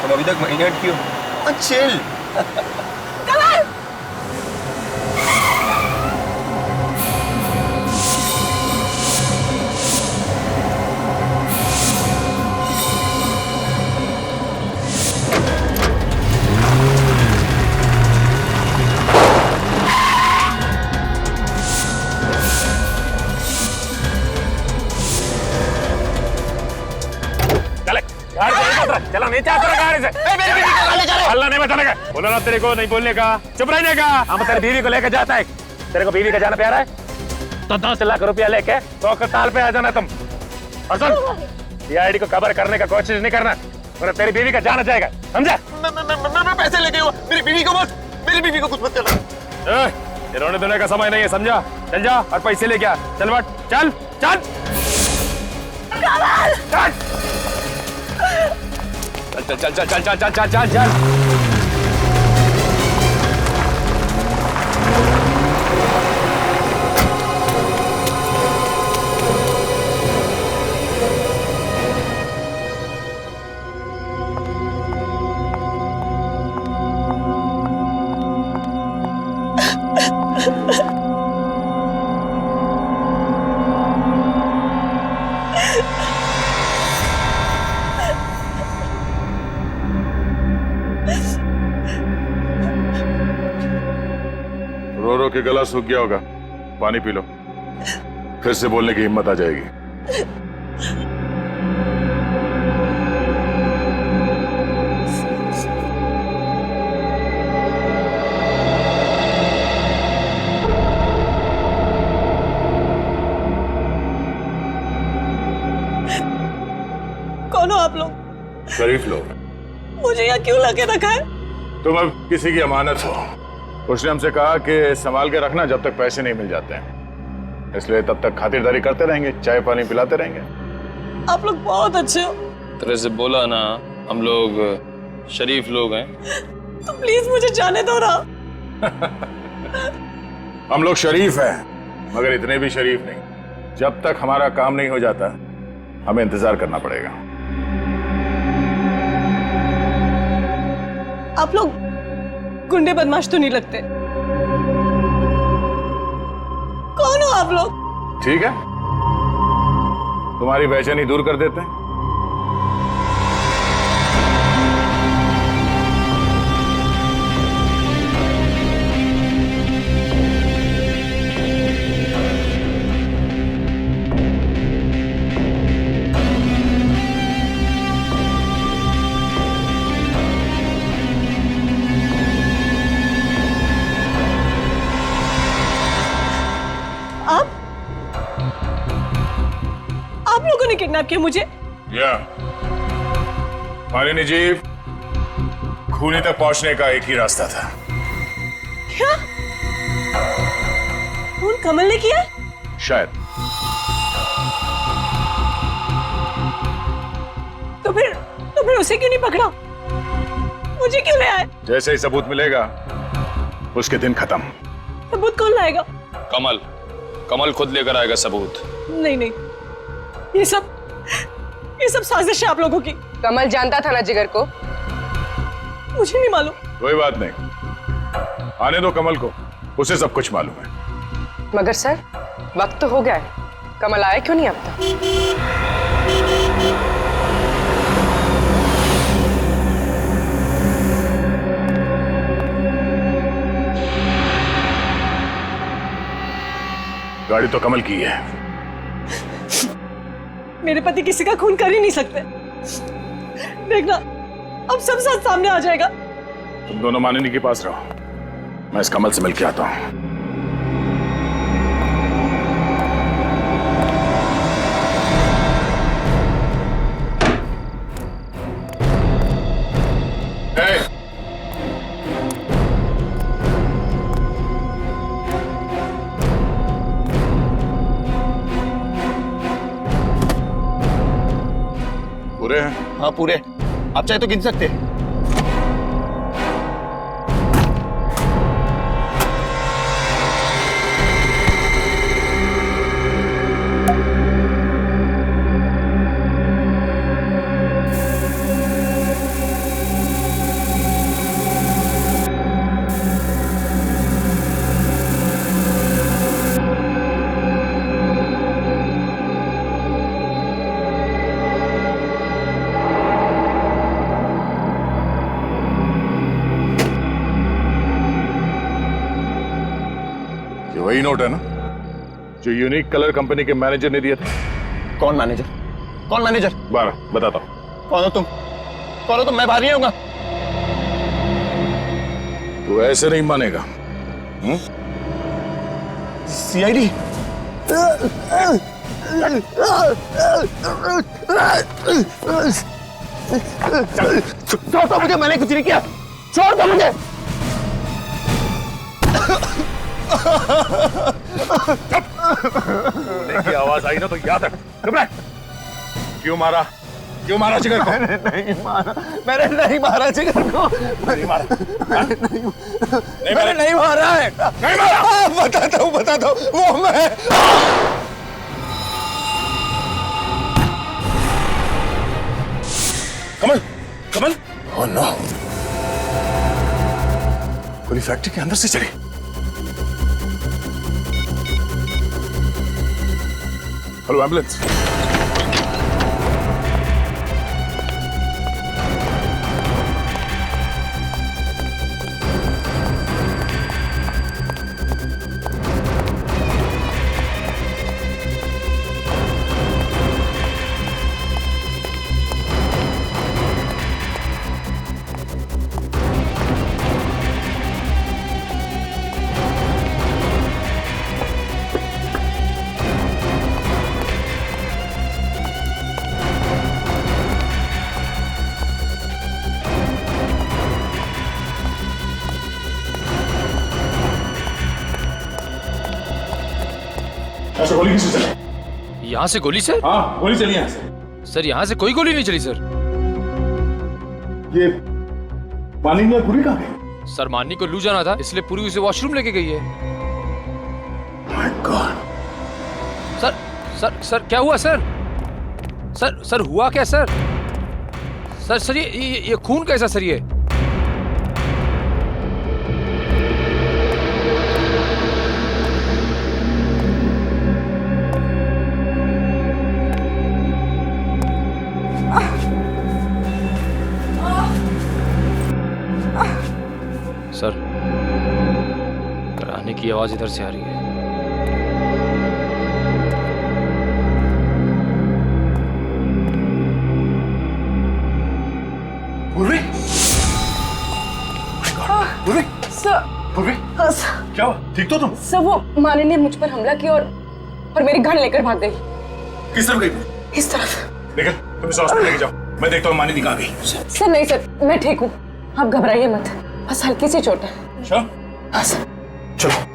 तुम अभी तक महीने अटकी हो। चिल। चला नीचे आता गाड़ी से। हल्ला नहीं मचाने का, बोला ना तेरे को नहीं बोलने का, चुप रहने का। हम तेरी बीवी को लेकर जाता है, तेरे को बीवी का जाना प्यारा है तो 10 लाख रुपया लेके तो अस्पताल पे आ जाना तुम। और सुन, सीआईडी को कवर करने का कोशिश नहीं करना, वरना तेरी बीवी का जाना जाएगा, समझा? मैं पैसे लेके हुआ, मेरी बीवी को बस, मेरी बीवी को कुछ मत करना। ये रोने धोने का समय नहीं है, समझा? चल जा और पैसे लेके आ, चल बट, चल चल चल चल चल चल चल चल चल चल चल। रो रो के गला सूख गया होगा, पानी पी लो, फिर से बोलने की हिम्मत आ जाएगी। कौन हो आप लोग? शरीफ लोग। मुझे यहाँ क्यों लगे रखा है? तुम अब किसी की अमानत हो। उसने हमसे कहा कि संभाल के रखना जब तक पैसे नहीं मिल जाते हैं, इसलिए तब तक खातिरदारी करते रहेंगे, चाय पानी पिलाते रहेंगे। आप लोग बहुत अच्छे हो। तरह से बोला ना, हम लोग शरीफ लोग हैं। तो प्लीज मुझे जाने दो ना। हम लोग शरीफ हैं, मगर इतने भी शरीफ नहीं। जब तक हमारा काम नहीं हो जाता हमें इंतजार करना पड़ेगा। आप लोग गुंडे बदमाश तो नहीं लगते। कौन हो आप लोग? ठीक है, तुम्हारी बेचैनी दूर कर देते हैं। आप लोगों ने किडनैप किया मुझे? या मालिनी जी, खूनी तक पहुंचने का एक ही रास्ता था। क्या? खून कमल ने किया? शायद। तो फिर उसे क्यों नहीं पकड़ा? मुझे क्यों ले आए? जैसे ही सबूत मिलेगा उसके दिन खत्म। सबूत कौन लाएगा? कमल खुद लेकर आएगा सबूत। नहीं, ये सब साजिश है आप लोगों की। कमल जानता था ना जिगर को? मुझे नहीं मालूम। कोई बात नहीं, आने दो कमल को, उसे सब कुछ मालूम है। मगर सर, वक्त तो हो गया है, कमल आया क्यों नहीं अब तक? गाड़ी तो कमल की है। मेरे पति किसी का खून कर ही नहीं सकते। देखना, अब सब साथ सामने आ जाएगा। तुम दोनों मानिनी के पास रहो, मैं इस कमल से मिलके आता हूं। पूरे हैं? हाँ पूरे, आप चाहे तो गिन सकते हैं। वही नोट है ना जो यूनिक कलर कंपनी के मैनेजर ने दिया था? कौन मैनेजर? 12 बताता हूं। कौन हो तुम? मैं बाहर नहीं आऊंगा। तू ऐसे नहीं मानेगा। सीआईडी? छोड़ दो मुझे, मैंने कुछ नहीं किया। छोड़ दो मुझे। की आवाज आई ना तो याद रख। घबरा। क्यों मारा जिगर को? मैंने नहीं मारा जिगर को। नहीं मारा। मैंने नहीं मारा है। नहीं मारा। बताता हूँ वो मैं। कमल ओह नो, गोली फैक्ट्री के अंदर से चली। Hello ambulance. गोली किससे चली? यहाँ से गोली से? हाँ गोली चली यहाँ से। सर यहाँ से कोई गोली नहीं चली सर। ये मानिनी और पूरी कहाँ गई? सर माननी को लू जाना था इसलिए पूरी उसे वॉशरूम लेके गई है। My God. सर क्या हुआ सर? सर हुआ क्या सर? सर ये खून कैसा सर ये? सर कराने की आवाज इधर से आ रही है। पूर्वी, पूर्वी, सर, पूर्वी, क्या हुआ? ठीक तो तुम? सर वो माने ने मुझ पर हमला किया और मेरी गन लेकर भाग गई। किस तरफ गई? इस तरफ। लेकिन तुम इसे हॉस्पिटल लेके जाओ, मैं देखता हूँ मानी कहाँ गई। सर नहीं सर, मैं ठीक हूँ, आप घबराइए मत, बस हल्की सी चोट है। अच्छा? हाँ सर। चलो।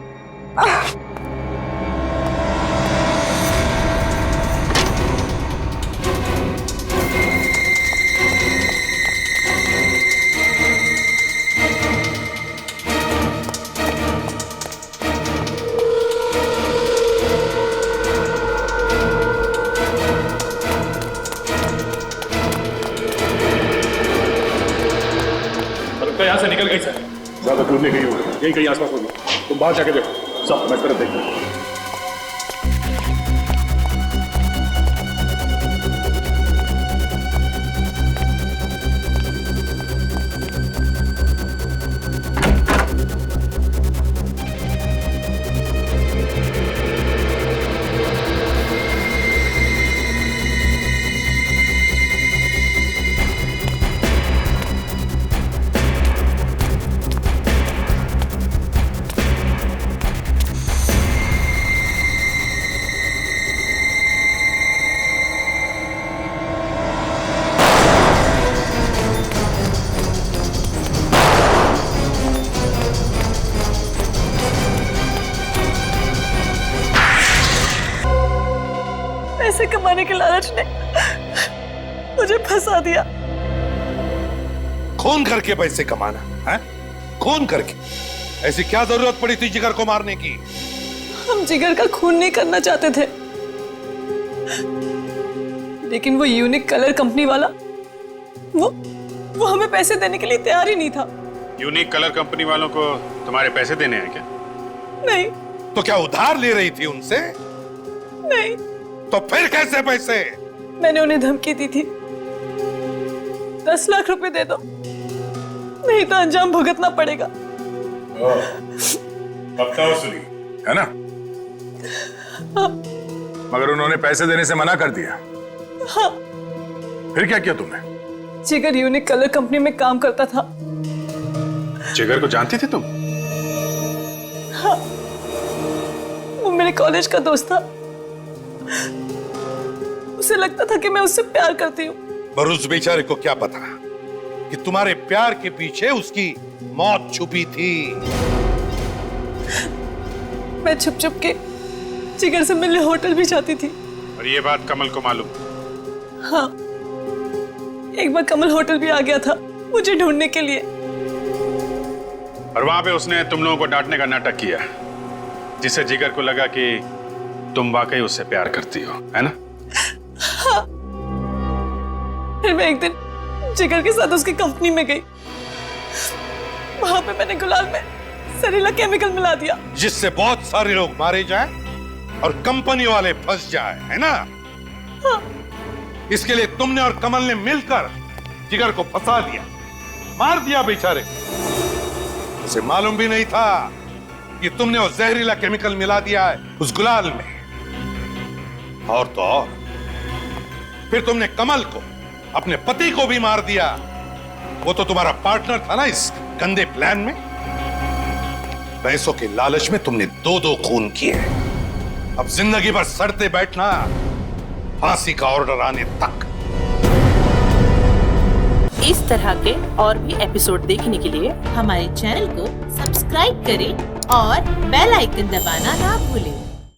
यहाँ से निकल गई सर। ज्यादा दूर नहीं गई होगी, यही कहीं आसपास होगी। तुम बाहर जाके देखो। सब मैं इस तरफ देखता हूँ। पैसे कमाने के लालच ने मुझे फंसा दिया। खून करके पैसे कमाना है? खून करके? ऐसी क्या जरूरत पड़ी थी जिगर को मारने की? हम जिगर का खून नहीं करना चाहते थे, लेकिन वो यूनिक कलर कंपनी वाला वो हमें पैसे देने के लिए तैयार ही नहीं था। यूनिक कलर कंपनी वालों को तुम्हारे पैसे देने हैं क्या? नहीं। तो क्या उधार ले रही थी उनसे? नहीं। तो फिर कैसे पैसे? मैंने उन्हें धमकी दी थी, 10 लाख रुपए दे दो, नहीं तो अंजाम भुगतना पड़ेगा। हफ्ता वसूली है ना? हाँ। मगर उन्होंने पैसे देने से मना कर दिया। हाँ। फिर क्या किया तुमने? जिगर यूनिक कलर कंपनी में काम करता था। जिगर को जानती थी तुम? हाँ, वो मेरे कॉलेज का दोस्त था। उसे लगता था कि मैं उससे प्यार करती हूँ। पर उस बेचारे को क्या पता कि तुम्हारे प्यार के पीछे उसकी मौत छुपी थी। मैं छुप छुप के जिगर से मिलने होटल भी जाती थी। और ये बात कमल को मालूम? हाँ, एक बार कमल होटल भी आ गया था मुझे ढूंढने के लिए। और वहां पे उसने तुम लोगों को डांटने का नाटक किया, जिससे जिगर को लगा कि तुम वाकई उससे प्यार करती हो, है ना? हाँ। फिर मैं एक दिन जिगर के साथ उसकी कंपनी में गई। वहां पे मैंने गुलाल में जहरीला केमिकल मिला दिया, जिससे बहुत सारे लोग मारे जाएं और कंपनी वाले फंस जाए, है ना? हाँ। इसके लिए तुमने और कमल ने मिलकर जिगर को फंसा दिया, मार दिया बेचारे। उसे मालूम भी नहीं था कि तुमने वो जहरीला केमिकल मिला दिया है उस गुलाल में। और तो और फिर तुमने कमल को, अपने पति को भी मार दिया। वो तो तुम्हारा पार्टनर था ना इस गंदे प्लान में। पैसों के लालच में तुमने 2-2 खून किए। अब जिंदगी भर सड़ते बैठना, फांसी का ऑर्डर आने तक। इस तरह के और भी एपिसोड देखने के लिए हमारे चैनल को सब्सक्राइब करें और बेल आइकन दबाना ना भूलें।